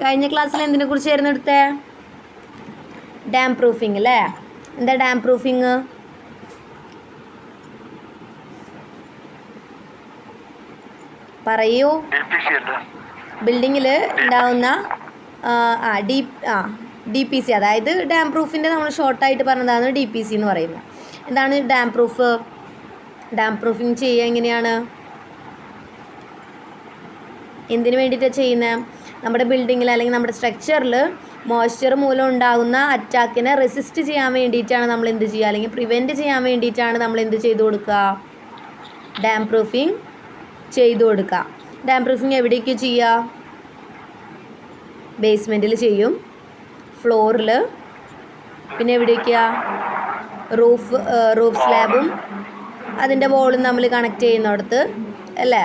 കഴിഞ്ഞ ക്ലാസ്സിൽ എന്തിനെ കുറിച്ചായിരുന്നു എടുത്തേ? ഡാം പ്രൂഫിംഗ് അല്ലേ? എന്താ ഡാം പ്രൂഫിങ്? പറയൂ. ബിൽഡിങ്ങിൽ ഉണ്ടാവുന്ന DPC, അതായത് ഡാം പ്രൂഫിൻ്റെ നമ്മൾ ഷോർട്ടായിട്ട് പറഞ്ഞതാണ് DPC എന്ന് പറയുന്നത്. എന്താണ് ഡാം പ്രൂഫ്? ഡാം പ്രൂഫിങ് ചെയ്യുക എങ്ങനെയാണ്? എന്തിനു വേണ്ടിയിട്ടാണ് ചെയ്യുന്നത്? നമ്മുടെ ബിൽഡിങ്ങിൽ അല്ലെങ്കിൽ നമ്മുടെ സ്ട്രക്ചറിൽ മോയ്സ്ചർ മൂലം ഉണ്ടാകുന്ന അറ്റാക്കിനെ റെസിസ്റ്റ് ചെയ്യാൻ വേണ്ടിയിട്ടാണ് നമ്മൾ എന്ത് ചെയ്യുക, അല്ലെങ്കിൽ പ്രിവെൻറ്റ് ചെയ്യാൻ വേണ്ടിയിട്ടാണ് നമ്മൾ എന്ത് ചെയ്തു കൊടുക്കുക? ഡാം പ്രൂഫിങ് ചെയ്തു കൊടുക്കുക. ഡാം പ്രൂഫിങ് എവിടേക്ക് ചെയ്യുക? ബേസ്മെൻറ്റിൽ ചെയ്യും, ഫ്ലോറിൽ, പിന്നെ എവിടേക്കാണ്? റൂഫ് സ്ലാബും അതിൻ്റെ വോളും നമ്മൾ കണക്ട് ചെയ്യുന്നിടത്ത് അല്ലേ?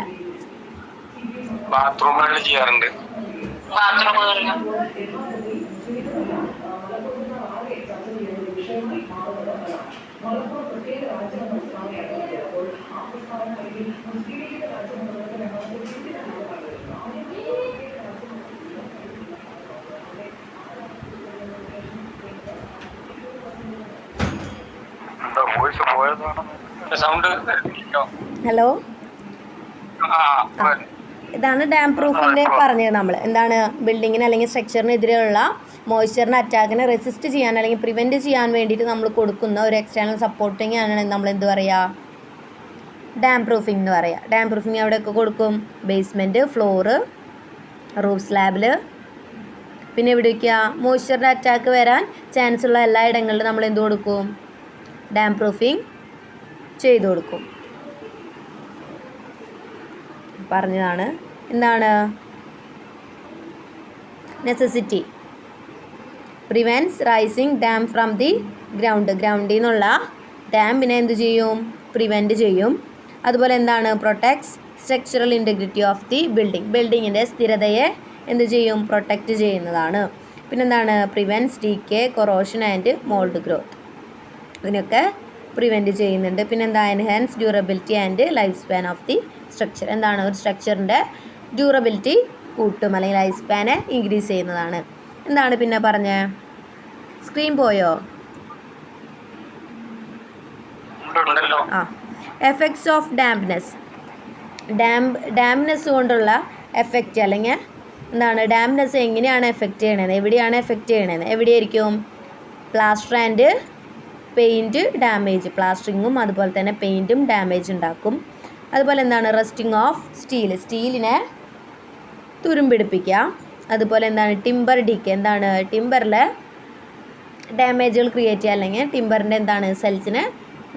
ബാത്റൂമുകളിൽ ചെയ്യാറുണ്ട്. ഹലോ, ഇതാണ് ഡാം പ്രൂഫിൻ്റെ പറഞ്ഞത് നമ്മൾ. എന്താണ്? ബിൽഡിങ്ങിന് അല്ലെങ്കിൽ സ്ട്രക്ചറിനെതിരെയുള്ള മോയ്സ്ചറിൻ്റെ അറ്റാക്കിനെ റെസിസ്റ്റ് ചെയ്യാൻ അല്ലെങ്കിൽ പ്രിവെൻറ്റ് ചെയ്യാൻ വേണ്ടിയിട്ട് നമ്മൾ കൊടുക്കുന്ന ഒരു എക്സ്റ്റേണൽ സപ്പോർട്ടിങ് ആണ് നമ്മൾ എന്ത് പറയുക? ഡാം പ്രൂഫിംഗ് എന്ന് പറയുക. ഡാം പ്രൂഫിങ് എവിടെയൊക്കെ കൊടുക്കും? ബേസ്മെൻറ്റ്, ഫ്ലോറ്, റൂഫ് സ്ലാബിൽ, പിന്നെ എവിടെയൊക്കെയാണ്? മോയ്സ്ചറിൻ്റെ അറ്റാക്ക് വരാൻ ചാൻസ് ഉള്ള എല്ലാ ഇടങ്ങളിലും നമ്മൾ എന്ത് കൊടുക്കും? ഡാം പ്രൂഫിങ് ചെയ്തു കൊടുക്കും. പറഞ്ഞതാണ്. എന്താണ്? Necessity prevents rising damp from the ഗ്രൗണ്ടിൽ നിന്നുള്ള ഡാമിനെ എന്ത് ചെയ്യും? പ്രിവെൻറ്റ് ചെയ്യും. അതുപോലെ എന്താണ്? Protects structural integrity of the ബിൽഡിങ്ങിൻ്റെ സ്ഥിരതയെ എന്ത് ചെയ്യും? പ്രൊട്ടക്റ്റ് ചെയ്യുന്നതാണ്. പിന്നെന്താണ്? Prevents decay, corrosion and mold growth, ഇതിനൊക്കെ പ്രിവെൻറ്റ് ചെയ്യുന്നുണ്ട്. പിന്നെന്താ? Enhance durability and life span of the structure. എന്താണ്? ഒരു സ്ട്രക്ചറിൻ്റെ ഡ്യൂറബിലിറ്റി കൂട്ടും അല്ലെങ്കിൽ ലൈഫ് സ്പാനെ ഇൻക്രീസ് ചെയ്യുന്നതാണ്. എന്താണ് പിന്നെ പറഞ്ഞേ? സ്ക്രീൻ പോയോ? Effects of dampness. ഡാംപ്നെസ് കൊണ്ടുള്ള എഫക്റ്റ് അല്ലെങ്കിൽ എന്താണ്? ഡാംപ്നെസ് എങ്ങനെയാണ് എഫക്റ്റ് ചെയ്യണത്? എവിടെയാണ് എഫക്റ്റ് ചെയ്യണത്? എവിടെയായിരിക്കും? Plaster and paint damage. പ്ലാസ്റ്ററിങ്ങും അതുപോലെ തന്നെ പെയിൻറ്റും ഡാമേജ് ഉണ്ടാക്കും. അതുപോലെ എന്താണ്? റസ്റ്റിംഗ് ഓഫ് സ്റ്റീലിനെ തുരുമ്പിടിപ്പിക്കുക. അതുപോലെ എന്താണ്? Timber decay. എന്താണ്? ടിമ്പറിൽ ഡാമേജുകൾ ക്രിയേറ്റ് ചെയ്യുക അല്ലെങ്കിൽ ടിമ്പറിൻ്റെ എന്താണ്? സെൽസിനെ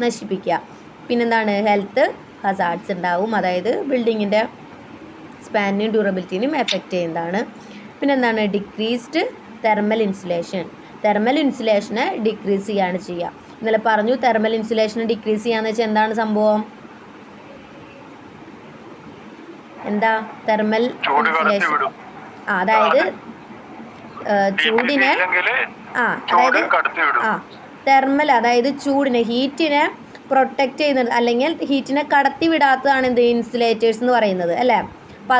നശിപ്പിക്കുക. പിന്നെന്താണ്? ഹെൽത്ത് ഹസാർഡ്സ് ഉണ്ടാവും, അതായത് ബിൽഡിങ്ങിൻ്റെ സ്പാനിനും ഡ്യൂറബിലിറ്റിനും എഫക്റ്റ് ചെയ്യുന്നതാണ്. പിന്നെന്താണ്? ഡിക്രീസ്ഡ് തെർമൽ ഇൻസുലേഷനെ ഡിക്രീസ് ചെയ്യാണ് ചെയ്യുക. ഇന്നലെ പറഞ്ഞു തെർമൽ ഇൻസുലേഷനെ ഡിക്രീസ് ചെയ്യാന്ന് വെച്ചാൽ എന്താണ് സംഭവം? എന്താ തെർമൽ ഇൻസുലേഷൻ? അതായത് ചൂടിനെ തെർമൽ, അതായത് ഹീറ്റിനെ പ്രൊട്ടക്റ്റ് ചെയ്യുന്നത് അല്ലെങ്കിൽ ഹീറ്റിനെ കടത്തി വിടാത്തതാണ് എന്ത്? ഇൻസുലേറ്റേഴ്സ് എന്ന് പറയുന്നത് അല്ലേ? അപ്പം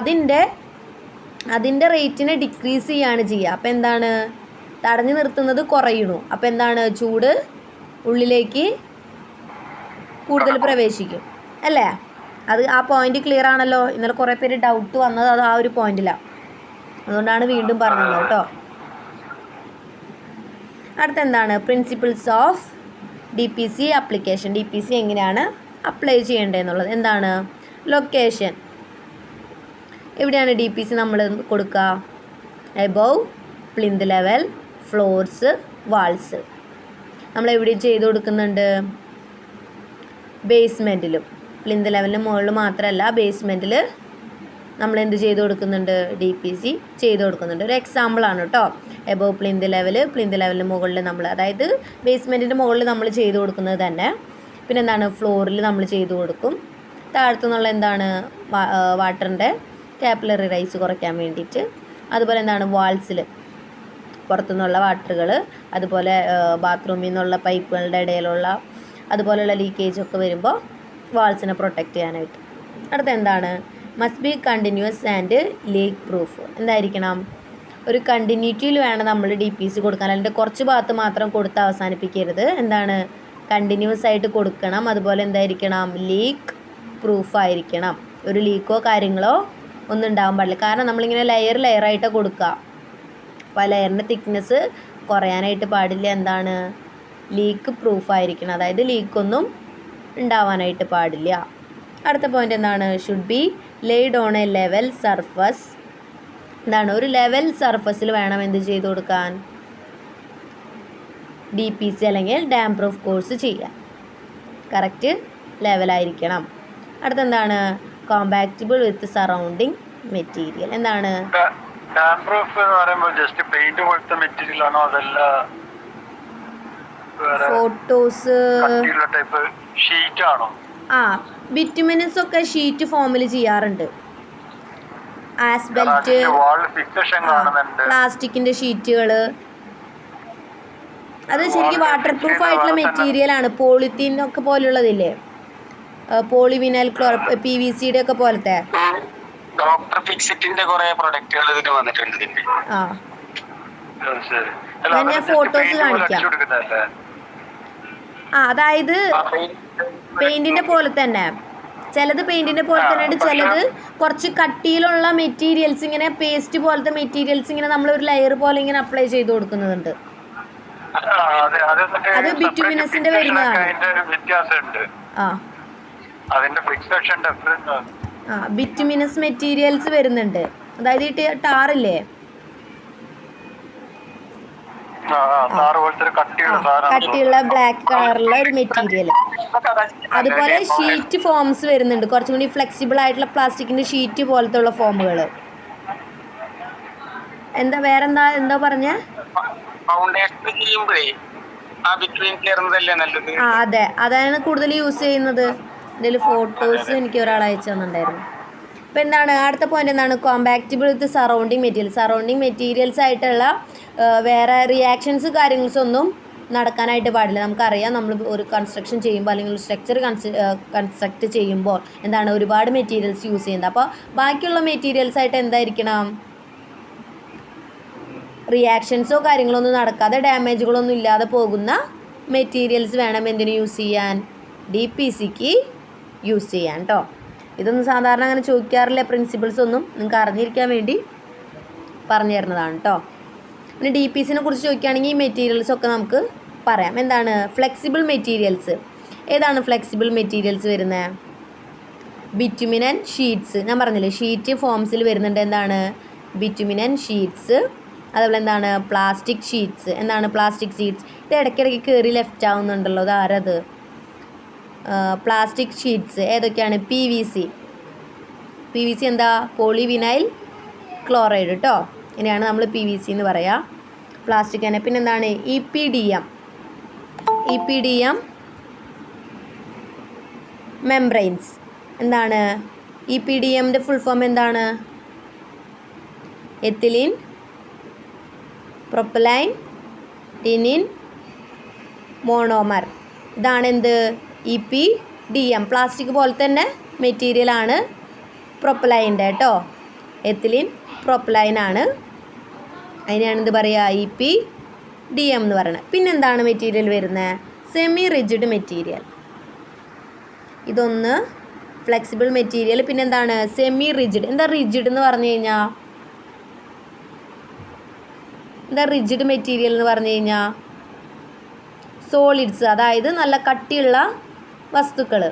അതിൻ്റെ റേറ്റിനെ ഡിക്രീസ് ചെയ്യാണ് ചെയ്യുക. അപ്പം എന്താണ്? തടഞ്ഞു നിർത്തുന്നത് കുറയുന്നു. അപ്പം എന്താണ്? ചൂട് ഉള്ളിലേക്ക് കൂടുതൽ പ്രവേശിക്കും അല്ലേ? ആ പോയിന്റ് ക്ലിയർ ആണല്ലോ. ഇന്നലെ കുറേ പേര് ഡൗട്ട് വന്നത് അത് ആ ഒരു പോയിന്റിലാണ്, അതുകൊണ്ടാണ് വീണ്ടും പറഞ്ഞത് കേട്ടോ. അടുത്ത എന്താണ്? Principles of DPC application. DPC എങ്ങനെയാണ് അപ്ലൈ ചെയ്യേണ്ടതെന്നുള്ളത്. എന്താണ്? ലൊക്കേഷൻ. എവിടെയാണ് DPC നമ്മൾ കൊടുക്കുക? Above plinth level, floors, walls. നമ്മളെവിടെ ചെയ്ത് കൊടുക്കുന്നുണ്ട്? ബേസ്മെൻറ്റിലും. പ്ലിന്ത് ലെവലിന് മുകളിൽ മാത്രമല്ല, ബേസ്മെൻറ്റിൽ നമ്മൾ എന്ത് ചെയ്ത് കൊടുക്കുന്നുണ്ട്? DPC ചെയ്ത് കൊടുക്കുന്നുണ്ട്. ഒരു എക്സാമ്പിളാണ് കേട്ടോ. എബോവ് പ്ലിന്ത് ലെവലിന് മുകളിൽ നമ്മൾ, അതായത് ബേസ്മെൻറ്റിൻ്റെ മുകളിൽ നമ്മൾ ചെയ്ത് കൊടുക്കുന്നത് തന്നെ. പിന്നെ എന്താണ്? ഫ്ലോറിൽ നമ്മൾ ചെയ്ത് കൊടുക്കും. താഴത്തുനിന്നുള്ള എന്താണ്? വാട്ടറിൻ്റെ കാപ്പിലറി റൈസ് കുറയ്ക്കാൻ വേണ്ടിയിട്ട്. അതുപോലെ എന്താണ്? വാൾസിൽ പുറത്തുനിന്നുള്ള വാട്ടറുകൾ, അതുപോലെ ബാത്റൂമിൽ നിന്നുള്ള പൈപ്പുകളുടെ ഇടയിലുള്ള അതുപോലെയുള്ള ലീക്കേജൊക്കെ വരുമ്പോൾ വാൾസിനെ പ്രൊട്ടക്റ്റ് ചെയ്യാനായിട്ട്. അടുത്ത എന്താണ്? Must be continuous and leak proof. എന്തായിരിക്കണം? ഒരു കണ്ടിന്യൂറ്റിയിൽ വേണം നമ്മൾ DPC കൊടുക്കാൻ. അതിൻ്റെ കുറച്ച് ഭാഗത്ത് മാത്രം കൊടുത്ത് അവസാനിപ്പിക്കരുത്. എന്താണ്, കണ്ടിന്യൂസ് ആയിട്ട് കൊടുക്കണം. അതുപോലെ എന്തായിരിക്കണം, ലീക്ക് പ്രൂഫ് ആയിരിക്കണം. ഒരു ലീക്കോ കാര്യങ്ങളോ ഒന്നും ഉണ്ടാകാൻ പാടില്ല. കാരണം നമ്മളിങ്ങനെ ലെയറായിട്ട് കൊടുക്കുക. അപ്പോൾ ആ ലെയറിൻ്റെ തിക്നെസ് കുറയാനായിട്ട് പാടില്ല. എന്താണ്, ലീക്ക് പ്രൂഫ് ആയിരിക്കണം. അതായത് ലീക്കൊന്നും ഉണ്ടാവാനായിട്ട് പാടില്ല. അടുത്ത പോയിന്റ് എന്താണ്, should be laid on A level surface. എന്താണ്, ഒരു ലെവൽ സർഫസിൽ വേണം എന്ത് ചെയ്ത് കൊടുക്കാൻ, DPC അല്ലെങ്കിൽ ഡാം പ്രൂഫ് കോഴ്സ് ചെയ്യാൻ. കറക്റ്റ് ലെവലായിരിക്കണം. അടുത്തെന്താണ്, കോമ്പാക്റ്റബിൾ വിത്ത് സറൗണ്ടിങ് മെറ്റീരിയൽ. എന്താണ്, ഡാം പ്രൂഫ് എന്ന് പറയുമ്പോൾ ജസ്റ്റ് പെയിന്റ് പോലത്തെ മെറ്റീരിയൽ ആണോ, അതല്ല ഫോട്ടോസ് ടൈപ്പ് ഷീറ്റ് ആണോ? ബിറ്റുമിനസ് ഒക്കെ ഷീറ്റ് ഫോമിൽ ചെയ്യാറുണ്ട്. ആസ്ബെൽറ്റ്, പ്ലാസ്റ്റിക്കിന്റെ ഷീറ്റുകൾ, അത് ശരിക്കും വാട്ടർ പ്രൂഫ് ആയിട്ടുള്ള മെറ്റീരിയൽ ആണ്. പോളിത്തീൻ ഒക്കെ പോലുള്ളതില്ലേ, പോളിവിനൈൽ PVCയുടെ ഒക്കെ പോലത്തെ. ഡോക്ടർ ഫിക്സിറ്റിന്റെ കുറെ പ്രൊഡക്റ്റുകൾ ഇതിന് വന്നിട്ടുണ്ട്. ഞാൻ ഫോട്ടോസ് കാണിക്കാം. അതായത് പെയിന്റിന്റെ പോലെ തന്നെ, ചിലത് പെയിന്റിന്റെ പോലെ തന്നെ ഉണ്ട്, ചിലത് കുറച്ച് കട്ടിയിലുള്ള മെറ്റീരിയൽസ്, ഇങ്ങനെ പേസ്റ്റ് പോലത്തെ മെറ്റീരിയൽസ് ഇങ്ങനെ നമ്മൾ ഒരു ലെയർ പോലെ ഇങ്ങനെ അപ്ലൈ ചെയ്ത് കൊടുക്കുന്നുണ്ട്. അത് ബിറ്റുമിനസിന്റെ വരുന്നതാണ്. ബിറ്റുമിനസ് മെറ്റീരിയൽസ് വരുന്നുണ്ട്. അതായത് ഈ ടാറില്ലേ, കട്ടിയുള്ള ബ്ലാക്ക് കളറുള്ള ഒരു മെറ്റീരിയൽ. അതുപോലെ ഷീറ്റ് ഫോംസ് വരുന്നുണ്ട്, കുറച്ചും കൂടി ഫ്ലെക്സിബിൾ ആയിട്ടുള്ള പ്ലാസ്റ്റിക്കിന്റെ ഷീറ്റ് പോലത്തെ ഉള്ള ഫോമുകൾ. വേറെന്താ പറഞ്ഞ? അതെ, അതാണ് കൂടുതൽ യൂസ് ചെയ്യുന്നത്. ഇതിൽ ഫോട്ടോസ് എനിക്ക് ഒരാൾ അയച്ചു തന്നിട്ടുണ്ടായിരുന്നു. അപ്പോൾ എന്താണ്, അടുത്ത പോയിന്റ് എന്താണ്, കോമ്പാക്റ്റബിൾ വിത്ത് സറൗണ്ടിങ് മെറ്റീരിയൽ. സറൗണ്ടിങ് മെറ്റീരിയൽസ് ആയിട്ടുള്ള വേറെ റിയാക്ഷൻസ് കാര്യങ്ങൾസ് ഒന്നും നടക്കാനായിട്ട് പാടില്ല. നമുക്കറിയാം, നമ്മൾ ഒരു കൺസ്ട്രക്ഷൻ ചെയ്യുമ്പോൾ അല്ലെങ്കിൽ ഒരു സ്ട്രക്ചർ കൺസ്ട്രക്ട് ചെയ്യുമ്പോൾ എന്താണ്, ഒരുപാട് മെറ്റീരിയൽസ് യൂസ് ചെയ്യുന്നത്. അപ്പോൾ ബാക്കിയുള്ള മെറ്റീരിയൽസ് ആയിട്ട് എന്തായിരിക്കണം, റിയാക്ഷൻസോ കാര്യങ്ങളോ ഒന്നും നടക്കാതെ ഡാമേജുകളൊന്നും ഇല്ലാതെ പോകുന്ന മെറ്റീരിയൽസ് വേണം എന്തിനു യൂസ് ചെയ്യാൻ, DPCക്ക് യൂസ് ചെയ്യാൻ കേട്ടോ. ഇതൊന്നും സാധാരണ അങ്ങനെ ചോദിക്കാറില്ല, പ്രിൻസിപ്പിൾസ് ഒന്നും. നിങ്ങൾക്ക് അറിഞ്ഞിരിക്കാൻ വേണ്ടി പറഞ്ഞു തരുന്നതാണ് കേട്ടോ. പിന്നെ DPCനെ കുറിച്ച് ചോദിക്കുകയാണെങ്കിൽ ഈ മെറ്റീരിയൽസ് ഒക്കെ നമുക്ക് പറയാം. എന്താണ്, ഫ്ലെക്സിബിൾ മെറ്റീരിയൽസ്. ഏതാണ് ഫ്ലെക്സിബിൾ മെറ്റീരിയൽസ് വരുന്നത്? ബിറ്റുമിനൻ ഷീറ്റ്സ്. ഞാൻ പറഞ്ഞില്ലേ, ഷീറ്റ് ഫോംസിൽ വരുന്നുണ്ട്. എന്താണ്, ബിറ്റുമിനൻ ഷീറ്റ്സ്. അതുപോലെ എന്താണ്, പ്ലാസ്റ്റിക് ഷീറ്റ്സ്. എന്താണ് പ്ലാസ്റ്റിക് ഷീറ്റ്സ്? ഇത് ഇടയ്ക്കിടയ്ക്ക് കയറി ലെഫ്റ്റ് ആവുന്നുണ്ടല്ലോ, അത് ആരത്? പ്ലാസ്റ്റിക് ഷീറ്റ്സ് ഏതൊക്കെയാണ്? PVC എന്താ, പോളിവിനൈൽ ക്ലോറൈഡ് കേട്ടോ. ഇങ്ങനെയാണ് നമ്മൾ PVC എന്ന് പറയുക, പ്ലാസ്റ്റിക് തന്നെ. പിന്നെ എന്താണ്, EPDM മെംബ്രെയിൻസ്. എന്താണ് EPDMൻ്റെ ഫുൾ ഫോം? എന്താണ്, എത്തിലീൻ പ്രൊപ്പലൈൻ ഡിനിൻ മോണോമർ. ഇതാണ് എന്ത്, EPDM. പ്ലാസ്റ്റിക് പോലെ തന്നെ മെറ്റീരിയലാണ് പ്രൊപ്പലൈൻ്റെ കേട്ടോ. എത്തിലീൻ പ്രൊപ്പലൈൻ ആണ്, അതിനാണ് എന്ത് പറയുക, EPDM എന്ന് പറയുന്നത്. പിന്നെന്താണ് മെറ്റീരിയൽ വരുന്നത്? Semi rigid material. ഇതൊന്ന് ഫ്ലെക്സിബിൾ മെറ്റീരിയൽ. പിന്നെന്താണ്, സെമി റിജിഡ്. എന്താ റിജിഡ് എന്ന് പറഞ്ഞു കഴിഞ്ഞാൽ, എന്താ റിജിഡ് മെറ്റീരിയൽ എന്ന് പറഞ്ഞു കഴിഞ്ഞാൽ, സോളിഡ്സ്, അതായത് നല്ല കട്ടിയുള്ള വസ്തുക്കൾ,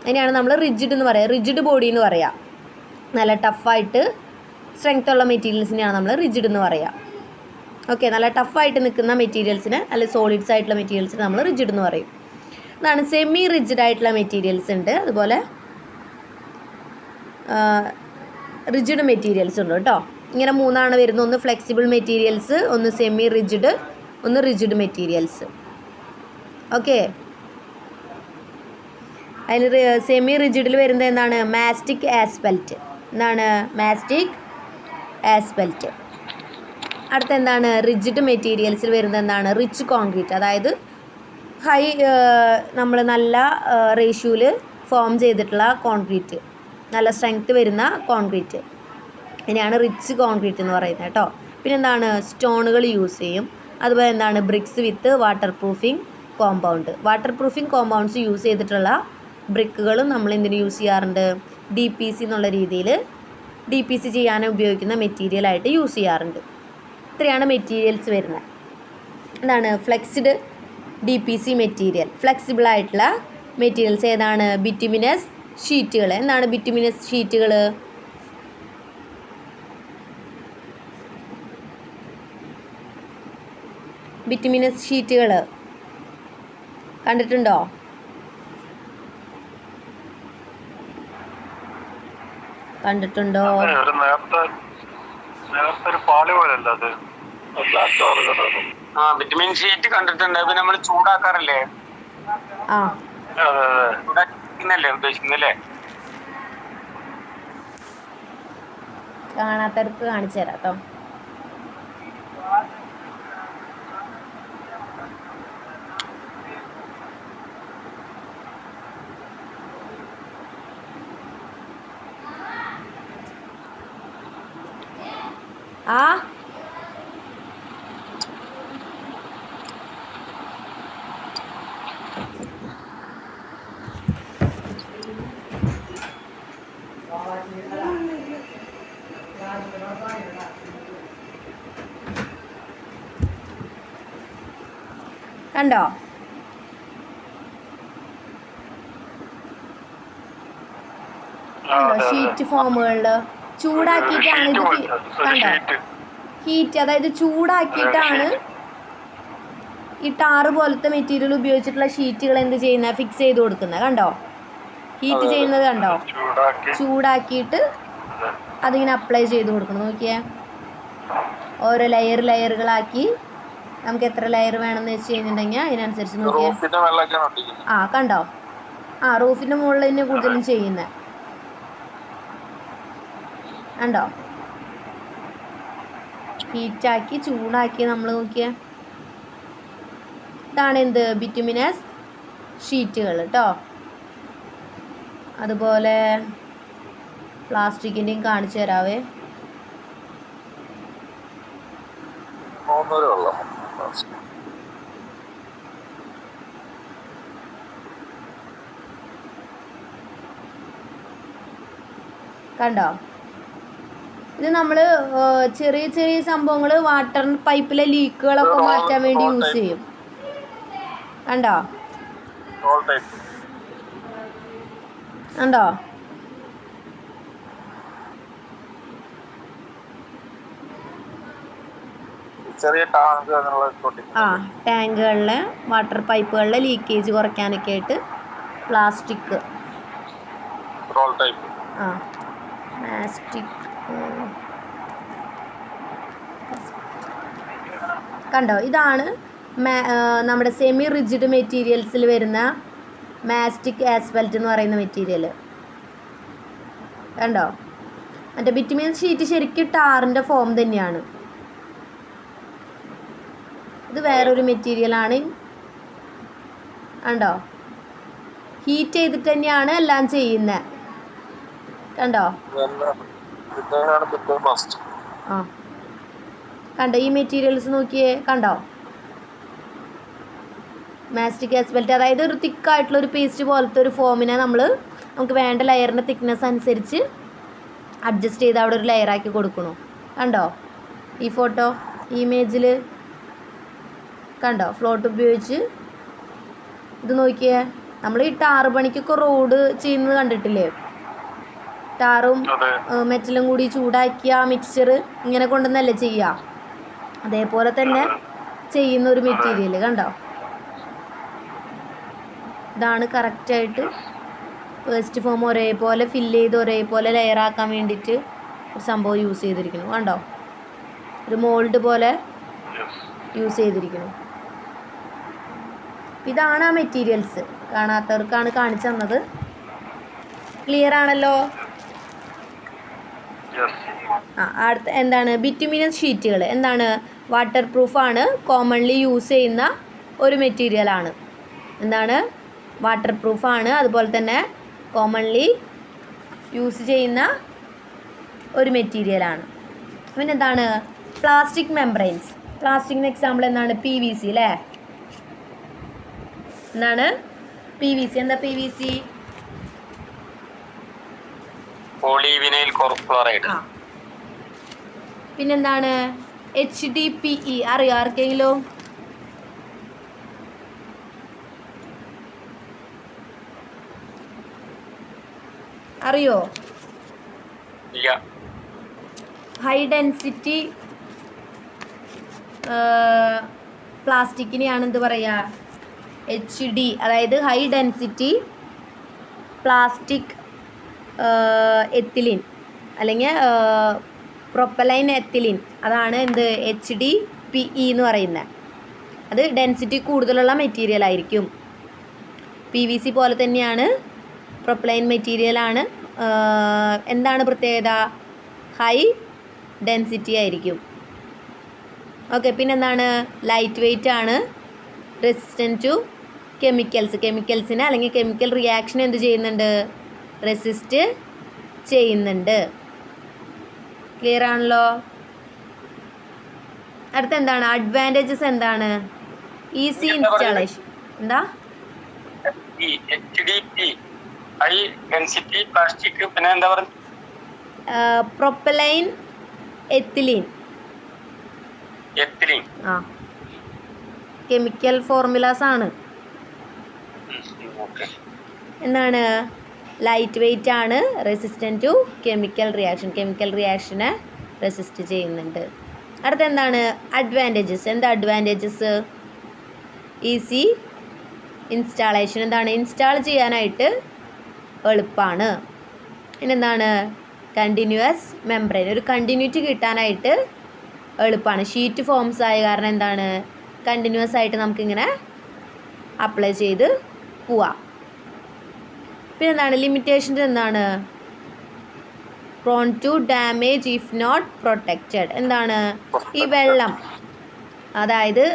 അതിനെയാണ് നമ്മൾ റിജിഡ് എന്ന് പറയുക. റിജിഡ് ബോഡി എന്ന് പറയാം. നല്ല ടഫായിട്ട് സ്ട്രെങ്ത് ഉള്ള മെറ്റീരിയൽസിനെയാണ് നമ്മൾ റിജിഡ് എന്ന് പറയുക. ഓക്കെ, നല്ല ടഫായിട്ട് നിൽക്കുന്ന മെറ്റീരിയൽസിന്, അല്ലെങ്കിൽ സോളിഡ്സ് ആയിട്ടുള്ള മെറ്റീരിയൽസിന് നമ്മൾ റിജിഡ് എന്ന് പറയും. അതാണ്. സെമി റിജിഡ് ആയിട്ടുള്ള മെറ്റീരിയൽസ് ഉണ്ട്, അതുപോലെ റിജിഡ് മെറ്റീരിയൽസ് ഉണ്ട് കേട്ടോ. ഇങ്ങനെ മൂന്നാണ് വരുന്നത്. ഒന്ന് ഫ്ലെക്സിബിൾ മെറ്റീരിയൽസ്, ഒന്ന് സെമി റിജിഡ്, ഒന്ന് റിജിഡ് മെറ്റീരിയൽസ്. ഓക്കെ, അതിൽ സെമി റിജിഡിൽ വരുന്നത് എന്താണ്, മാസ്റ്റിക് ആസ്ഫൽറ്റ്. എന്താണ്, മാസ്റ്റിക് ആസ്ഫൽറ്റ്. അടുത്ത എന്താണ്, റിജിഡ് മെറ്റീരിയൽസിൽ വരുന്നത് എന്താണ്, റിച്ച് കോൺക്രീറ്റ്. അതായത് നമ്മൾ നല്ല റേഷ്യോയിൽ ഫോം ചെയ്തിട്ടുള്ള കോൺക്രീറ്റ്, നല്ല സ്ട്രെങ്ത് വരുന്ന കോൺക്രീറ്റ്, ഇതിനെയാണ് റിച്ച് കോൺക്രീറ്റ് എന്ന് പറയുന്നത് കേട്ടോ. പിന്നെന്താണ് സ്റ്റോണുകൾ യൂസ് ചെയ്യും. അതുപോലെ എന്താണ് bricks with water proofing compound. Water proofing compounds use ചെയ്തിട്ടുള്ള ബ്രിക്കുകളും നമ്മൾ എന്തിനു യൂസ് ചെയ്യാറുണ്ട്? DPC എന്നുള്ള രീതിയിൽ DPC ചെയ്യാൻ ഉപയോഗിക്കുന്ന മെറ്റീരിയലായിട്ട് യൂസ് ചെയ്യാറുണ്ട്. ഇത്രയാണ് മെറ്റീരിയൽസ് വരുന്നത്. എന്താണ് ഫ്ലെക്സ്ഡ് DPC മെറ്റീരിയൽ. ഫ്ലെക്സിബിൾ ആയിട്ടുള്ള മെറ്റീരിയൽസ് ഏതാണ്? ബിറ്റുമിനസ് ഷീറ്റുകൾ. എന്താണ് ബിറ്റുമിനസ് ഷീറ്റുകൾ? ബിറ്റുമിനസ് ഷീറ്റുകൾ കണ്ടിട്ടുണ്ടോ? കണ്ടിട്ടുണ്ടോ? നേരത്തെ ഒരു പാല് പോലല്ല അത്. വിറ്റമിൻ ഷീറ്റ് കണ്ടിട്ടുണ്ട്. അത് നമ്മൾ ചൂടാക്കാറില്ലേ? ആ ചൂടാക്കുന്നല്ലേ ഉദ്ദേശിക്കുന്നല്ലേ? കാണാത്തവർക്ക് കാണിച്ചു തരാം കേട്ടോ. ആ കണ്ടോ? കണ്ടോ? ഷീറ്റ് ഫോമുകളിൽ ചൂടാക്കിയിട്ടാണ് ഇത്. കണ്ടോ? ഹീറ്റ്, അതായത് ചൂടാക്കിയിട്ടാണ് ഈ ടാറ് പോലത്തെ മെറ്റീരിയൽ ഉപയോഗിച്ചിട്ടുള്ള ഷീറ്റുകൾ എന്ത് ചെയ്യുന്നത്? ഫിക്സ് ചെയ്ത് കൊടുക്കുന്നത്. കണ്ടോ? ഹീറ്റ് ചെയ്യുന്നത് കണ്ടോ? ചൂടാക്കിയിട്ട് അതിങ്ങനെ അപ്ലൈ ചെയ്ത് കൊടുക്കണം. നോക്കിയേ, ഓരോ ലെയറുകളാക്കി നമുക്ക് എത്ര ലെയർ വേണമെന്ന് വെച്ച് കഴിഞ്ഞിട്ടുണ്ടെങ്കിൽ അതിനനുസരിച്ച് നോക്കിയേ. ആ കണ്ടോ? ആ റൂഫിൻ്റെ മുകളിൽ തന്നെ കൂടുതലും ചെയ്യുന്നത് കണ്ടോ? ഹീറ്റാക്കി ചൂടാക്കി നമ്മൾ നോക്കിയേ. ഇതാണ് എന്ത്? ബിറ്റുമിനസ് ഷീറ്റുകൾ കേട്ടോ. അതുപോലെ പ്ലാസ്റ്റിക്കിൻ്റെയും കാണിച്ചു തരാവേ. കണ്ടോ? ഇത് നമ്മൾ ചെറിയ ചെറിയ സംഭവങ്ങൾ വാട്ടർ പൈപ്പിലെ ലീക്കുകളൊക്കെ മാറ്റാൻ വേണ്ടി യൂസ് ചെയ്യും. കണ്ടോ? കണ്ടോ? ആ ടാങ്കുകളിലെ വാട്ടർ പൈപ്പുകളിലെ ലീക്കേജ് കുറയ്ക്കാനൊക്കെ ആയിട്ട് പ്ലാസ്റ്റിക്. ആ പ്ലാസ്റ്റിക് കണ്ടോ? ഇതാണ് നമ്മുടെ സെമി റിജിഡ് മെറ്റീരിയൽസിൽ വരുന്ന മാസ്റ്റിക് ആസ്ഫൽറ്റ് എന്ന് പറയുന്ന മെറ്റീരിയൽ. കണ്ടോ? മറ്റേ ബിറ്റുമിൻ ഷീറ്റ് ശരിക്കും ടാറിൻ്റെ ഫോം തന്നെയാണ്. ഇത് വേറൊരു മെറ്റീരിയലാണ്. കണ്ടോ? ഹീറ്റ് ചെയ്തിട്ട് തന്നെയാണ് എല്ലാം ചെയ്യുന്നത്. കണ്ടോ? ആ കണ്ടോ? ഈ മെറ്റീരിയൽസ് നോക്കിയേ. കണ്ടോ? മാസ്റ്റിക് ആസ്ഫൽറ്റ്, അതായത് ഒരു തിക്കായിട്ടുള്ള ഒരു പേസ്റ്റ് പോലത്തെ ഒരു ഫോമിനെ നമുക്ക് വേണ്ട ലെയറിൻ്റെ തിക്നെസ് അനുസരിച്ച് അഡ്ജസ്റ്റ് ചെയ്ത് അവിടെ ഒരു ലെയറാക്കി കൊടുക്കണു. കണ്ടോ? ഈ ഫോട്ടോ ഇമേജിൽ കണ്ടോ? ഫ്ലോട്ട് ഉപയോഗിച്ച് ഇത് നോക്കിയേ. നമ്മൾ ഈ ടാറ് പണിക്കൊക്കെ റോഡ് ചെയ്യുന്നത് കണ്ടിട്ടില്ലേ? ടാറും മെറ്റലും കൂടി ചൂടാക്കിയ മിക്സ്ചർ ഇങ്ങനെ കൊണ്ടുവന്നല്ലേ ചെയ്യുക. അതേപോലെ തന്നെ ചെയ്യുന്ന ഒരു മെറ്റീരിയൽ. കണ്ടോ? ഇതാണ് കറക്റ്റായിട്ട് പേസ്റ്റ് ഫോം ഒരേപോലെ ഫില്ല് ചെയ്ത് ഒരേപോലെ ലെയറാക്കാൻ വേണ്ടിയിട്ട് ഒരു സംഭവം യൂസ് ചെയ്തിരിക്കുന്നു. കണ്ടോ? ഒരു മോൾഡ് പോലെ യൂസ് ചെയ്തിരിക്കുന്നു. ഇതാണ് ആ മെറ്റീരിയൽസ്. കാണാത്തവർക്കാണ് കാണിച്ചു തന്നത്. ക്ലിയർ ആണല്ലോ? അടുത്ത എന്താണ്? ബിറ്റുമിനസ് ഷീറ്റുകൾ എന്താണ്? വാട്ടർ പ്രൂഫാണ്. കോമൺലി യൂസ് ചെയ്യുന്ന ഒരു മെറ്റീരിയലാണ്. എന്താണ്? വാട്ടർ പ്രൂഫാണ്. അതുപോലെ തന്നെ കോമൺലി യൂസ് ചെയ്യുന്ന ഒരു മെറ്റീരിയലാണ്. പിന്നെ എന്താണ്? Plastic membranes. പ്ലാസ്റ്റിക്കിന് എക്സാമ്പിൾ എന്താണ്? PVC അല്ലേ? എന്താണ് PVC? എന്താ PVC? Polyvinyl chloride. പിന്നെന്താണ് HDPE? അറിയോ ആർക്കെങ്കിലും? അറിയോ? ഇല്ല. ഹൈ ഡെൻസിറ്റി പ്ലാസ്റ്റിക്കിനെയാണ് എന്ത് പറയുക? HD, അതായത് ഹൈ ഡെൻസിറ്റി പ്ലാസ്റ്റിക് എത്തിലിൻ അല്ലെങ്കിൽ പ്രൊപ്പലൈൻ എത്തിലിൻ, അതാണ് എന്ത് HDPE എന്ന് പറയുന്നത്. അത് ഡെൻസിറ്റി കൂടുതലുള്ള മെറ്റീരിയൽ ആയിരിക്കും. PVC പോലെ തന്നെയാണ് പ്രൊപ്പലൈൻ മെറ്റീരിയലാണ്. എന്താണ് പ്രത്യേകത? ഹൈ ഡെൻസിറ്റി ആയിരിക്കും. ഓക്കെ. പിന്നെന്താണ്? ലൈറ്റ് വെയ്റ്റ് ആണ്, റെസിസ്റ്റൻറ്റ് ടു കെമിക്കൽസിനെ അല്ലെങ്കിൽ കെമിക്കൽ റിയാക്ഷൻ എന്ത് ചെയ്യുന്നുണ്ട്? റെസിസ്റ്റ് ചെയ്യുന്നുണ്ട്. ക്ലിയർ ആണല്ലോ? അടുത്ത എന്താണ്? അഡ്വാൻറ്റേജസ് എന്താണ്? Easy installation. എന്താ? HDP high density plastic. പിന്നെ എന്താ പറയുക? പ്രൊപ്പലൈൻ എത്തിലീൻ. ആ, കെമിക്കൽ ഫോർമുലാസ് ആണ്. എന്താണ്? ലൈറ്റ് വെയ്റ്റ് ആണ്, റെസിസ്റ്റൻറ്റ് ടു കെമിക്കൽ റിയാക്ഷനെ റെസിസ്റ്റ് ചെയ്യുന്നുണ്ട്. അടുത്ത എന്താണ്? അഡ്വാൻറ്റേജസ്. എന്താ അഡ്വാൻറ്റേജസ്? Easy installation. എന്താണ്? ഇൻസ്റ്റാൾ ചെയ്യാനായിട്ട് എളുപ്പമാണ്. പിന്നെന്താണ്? Continuous membrane. ഒരു കണ്ടിന്യൂറ്റി കിട്ടാനായിട്ട് എളുപ്പമാണ്. ഷീറ്റ് ഫോംസ് ആയ കാരണം എന്താണ്? കണ്ടിന്യൂസ് ആയിട്ട് നമുക്കിങ്ങനെ അപ്ലൈ ചെയ്ത് പോവാം. പിന്നെന്താണ്? ലിമിറ്റേഷൻസ് എന്താണ്? Prone to damage if not protected. എന്താണ്? ഈ വെള്ളം, അതായത്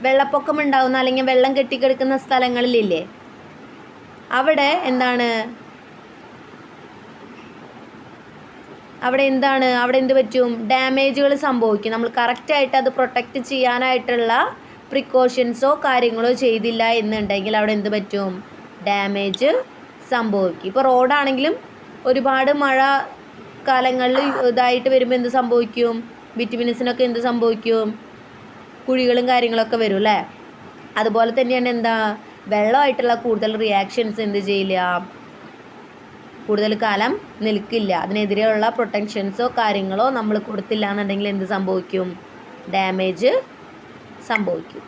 വെള്ളപ്പൊക്കം ഉണ്ടാകുന്ന അല്ലെങ്കിൽ വെള്ളം കെട്ടിക്കിടക്കുന്ന സ്ഥലങ്ങളിലില്ലേ, അവിടെ എന്താണ്? അവിടെ എന്ത് പറ്റും? ഡാമേജുകൾ സംഭവിക്കും. നമ്മൾ കറക്റ്റായിട്ട് അത് പ്രൊട്ടക്റ്റ് ചെയ്യാനായിട്ടുള്ള പ്രിക്കോഷൻസോ കാര്യങ്ങളോ ചെയ്തില്ല എന്നുണ്ടെങ്കിൽ അവിടെ എന്ത് പറ്റും? ഡാമേജ് സംഭവിക്കും. ഇപ്പോൾ റോഡാണെങ്കിലും ഒരുപാട് മഴ കാലങ്ങളിൽ ഇതായിട്ട് വരുമ്പോൾ എന്ത് സംഭവിക്കും? ബിറ്റുമിനസിനൊക്കെ എന്ത് സംഭവിക്കും? കുഴികളും കാര്യങ്ങളൊക്കെ വരും അല്ലേ? അതുപോലെ തന്നെയാണ് എന്താ? വെള്ളമായിട്ടുള്ള കൂടുതൽ റിയാക്ഷൻസ് എന്ത് ചെയ്യില്ല? കൂടുതൽ കാലം നിൽക്കില്ല. അതിനെതിരെയുള്ള പ്രൊട്ടക്ഷൻസോ കാര്യങ്ങളോ നമ്മൾ കൊടുത്തില്ല എന്നുണ്ടെങ്കിൽ എന്ത് സംഭവിക്കും? ഡാമേജ് സംഭവിക്കും.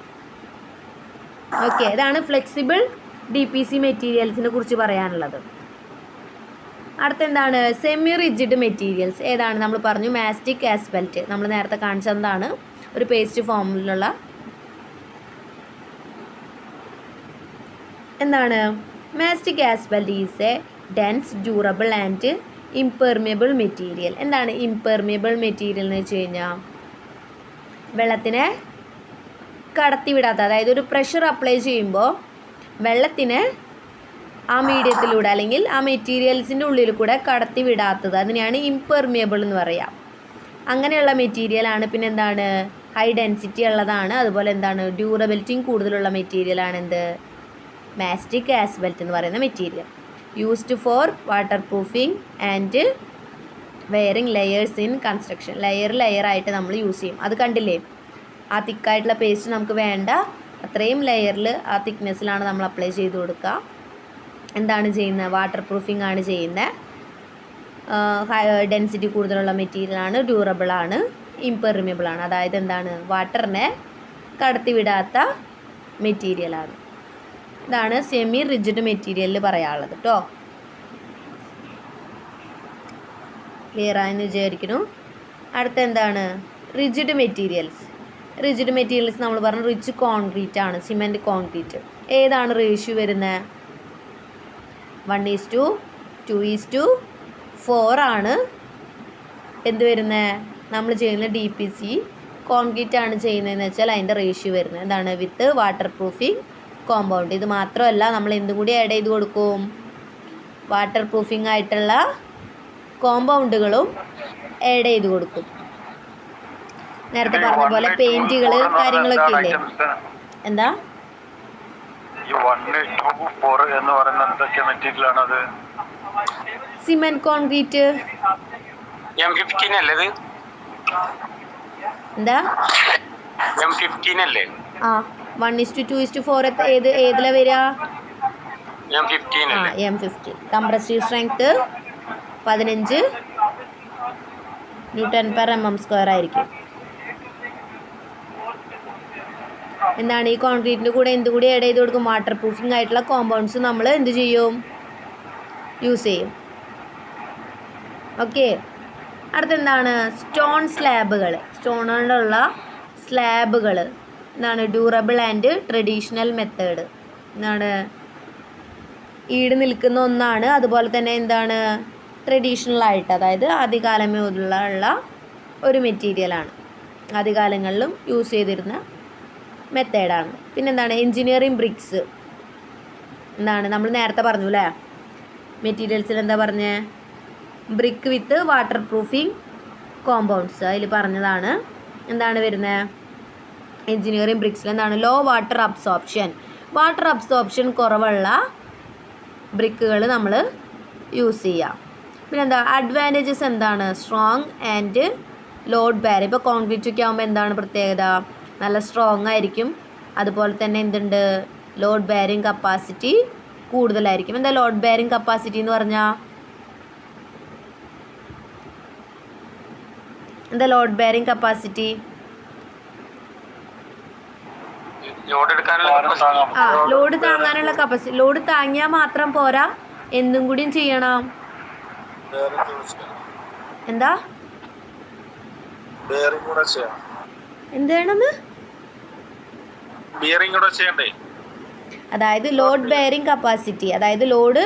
ഓക്കെ. ഇതാണ് ഫ്ലെക്സിബിൾ DPC മെറ്റീരിയൽസിനെ കുറിച്ച് പറയാനുള്ളത്. അടുത്തെന്താണ്? Semi rigid materials. ഏതാണ്? നമ്മൾ പറഞ്ഞു മാസ്റ്റിക് ആസ്ഫൽറ്റ്. നമ്മൾ നേരത്തെ കാണിച്ചതാണ് ഒരു പേസ്റ്റ് ഫോമിലുള്ള. എന്താണ്? Mastic asphalt is a dense, durable and impermeable material. എന്താണ് ഇംപെർമിയബിൾ മെറ്റീരിയൽ എന്ന് വെച്ച് കഴിഞ്ഞാൽ? വെള്ളത്തിനെ കടത്തിവിടാത്ത, അതായത് ഒരു പ്രഷർ അപ്ലൈ ചെയ്യുമ്പോൾ വെള്ളത്തിന് ആ മീഡിയത്തിലൂടെ അല്ലെങ്കിൽ ആ മെറ്റീരിയൽസിൻ്റെ ഉള്ളിൽ കൂടെ കടത്തി വിടാത്തത്, അതിനെയാണ് ഇംപെർമിയബിൾ എന്ന് പറയാം. അങ്ങനെയുള്ള മെറ്റീരിയലാണ്. പിന്നെ എന്താണ്? ഹൈ ഡെൻസിറ്റി ഉള്ളതാണ്. അതുപോലെ എന്താണ്? ഡ്യൂറബിലിറ്റിയും കൂടുതലുള്ള മെറ്റീരിയലാണ് എന്ത്? മാസ്റ്റിക് ആസ്ഫൽറ്റ് എന്ന് പറയുന്ന material. Used for water proofing and wearing layers in construction. ലെയറായിട്ട് നമ്മൾ യൂസ് ചെയ്യും. അത് കണ്ടില്ലേ? ആ തിക്കായിട്ടുള്ള പേസ്റ്റ് നമുക്ക് വേണ്ട അത്രയും ലെയറിൽ ആ തിക്നെസ്സിലാണ് നമ്മൾ അപ്ലൈ ചെയ്ത് കൊടുക്കുക. എന്താണ് ചെയ്യുന്നത്? വാട്ടർ പ്രൂഫിംഗ് ആണ് ചെയ്യുന്നത്. ഡെൻസിറ്റി കൂടുതലുള്ള മെറ്റീരിയലാണ്, ഡ്യൂറബിളാണ്, ഇംപെർമിയബിളാണ്. അതായത് എന്താണ്? വാട്ടറിനെ കടത്തിവിടാത്ത മെറ്റീരിയലാണ്. ഇതാണ് സെമി റിജിഡ് മെറ്റീരിയലിൽ പറയാനുള്ളത് കേട്ടോ. ക്ലിയർ ആയെന്ന് വിചാരിക്കുന്നു. അടുത്ത എന്താണ്? Rigid materials. റിജിഡ് മെറ്റീരിയൽസ് നമ്മൾ പറഞ്ഞു റിച്ച് കോൺക്രീറ്റ് ആണ്, സിമെൻറ്റ് കോൺക്രീറ്റ്. ഏതാണ് റേഷ്യോ വരുന്നത്? 1:2, 2:4 ആണ് എന്ത് വരുന്നത്? നമ്മൾ ചെയ്യുന്ന DPC കോൺക്രീറ്റ് ആണ് ചെയ്യുന്നതെന്ന് വെച്ചാൽ അതിൻ്റെ റേഷ്യോ വരുന്നത് എന്താണ്? വിത്ത് വാട്ടർ പ്രൂഫിംഗ് കോമ്പൗണ്ട്. ഇത് മാത്രമല്ല, നമ്മൾ എന്തും കൂടി ആഡ് ചെയ്ത് കൊടുക്കും? വാട്ടർ പ്രൂഫിംഗ് ആയിട്ടുള്ള കോമ്പൗണ്ടുകളും ആഡ് ചെയ്ത് കൊടുക്കും. നേരത്തെ പറഞ്ഞ പോലെ പെയിന്റുകൾ കാര്യങ്ങളൊക്കെ ഇല്ലേ. എന്താ ഈ 1, 2, 4 എന്ന് പറയുന്ന എന്തൊക്കെ മെറ്റീരിയൽ ആണ് അത്? Cement concrete. M15 അല്ലേ ഇത്? എന്താ M15 അല്ലേ? ആ 1:2:4 ഏതിലാ വരിക? M15 ആ അല്ലേ? M15. കംപ്രസീവ് സ്ട്രെങ്ത് 15 Nm/mm² ആയിരിക്കും. എന്താണ് ഈ കോൺക്രീറ്റിൻ്റെ കൂടെ എന്തുകൂടി ആഡ് ചെയ്ത് കൊടുക്കും? വാട്ടർ പ്രൂഫിംഗ് ആയിട്ടുള്ള കോമ്പൗണ്ട്സ് നമ്മൾ എന്ത് ചെയ്യും? യൂസ് ചെയ്യും. ഓക്കെ. അടുത്തെന്താണ്? സ്റ്റോൺ സ്ലാബുകൾ. സ്റ്റോൺ കൊണ്ടുള്ള സ്ലാബുകൾ എന്താണ്? Durable and traditional method. എന്താണ്? ഈട് നിൽക്കുന്ന ഒന്നാണ്. അതുപോലെ തന്നെ എന്താണ്? ട്രഡീഷണൽ ആയിട്ട്, അതായത് ആദ്യകാലം മുതലുള്ള ഒരു മെറ്റീരിയലാണ്. ആദ്യകാലങ്ങളിലും യൂസ് ചെയ്തിരുന്ന മെത്തേഡാണ്. പിന്നെന്താണ്? Engineering bricks. എന്താണ്? നമ്മൾ നേരത്തെ പറഞ്ഞു അല്ലേ, മെറ്റീരിയൽസിൽ എന്താ പറഞ്ഞേ? Brick with water proofing compounds. അതിൽ പറഞ്ഞതാണ്. എന്താണ് വരുന്നത്? എൻജിനീയറിംഗ് ബ്രിക്സിൽ എന്താണ്? Low water absorption. Water absorption കുറവുള്ള ബ്രിക്കുകൾ നമ്മൾ യൂസ് ചെയ്യാം. പിന്നെന്താ അഡ്വാൻറ്റേജസ് എന്താണ്? Strong and load bearing. ഇപ്പോൾ കോൺക്രീറ്റ് ഒക്കെ ആകുമ്പോൾ എന്താണ് പ്രത്യേകത? നല്ല സ്ട്രോങ് ആയിരിക്കും. അതുപോലെ തന്നെ എന്തുണ്ട്? ലോഡ് ബാരിങ് കപ്പാസിറ്റി കൂടുതലായിരിക്കും. എന്താ ലോഡ് ബാരിങ് കപ്പാസിറ്റി എന്ന് പറഞ്ഞാൽ? എന്താ ലോഡ് ബാരിങ് കപ്പാസിറ്റി? ലോഡ് താങ്ങാനുള്ള കപ്പാസിറ്റി. ലോഡ് താങ്ങിയാൽ മാത്രം പോരാ, എന്തും കൂടിയും ചെയ്യണം. എന്താ എന്താണെന്ന്? അതായത് ലോഡ് ബെയറിംഗ് കപ്പാസിറ്റി, അതായത് ലോഡ്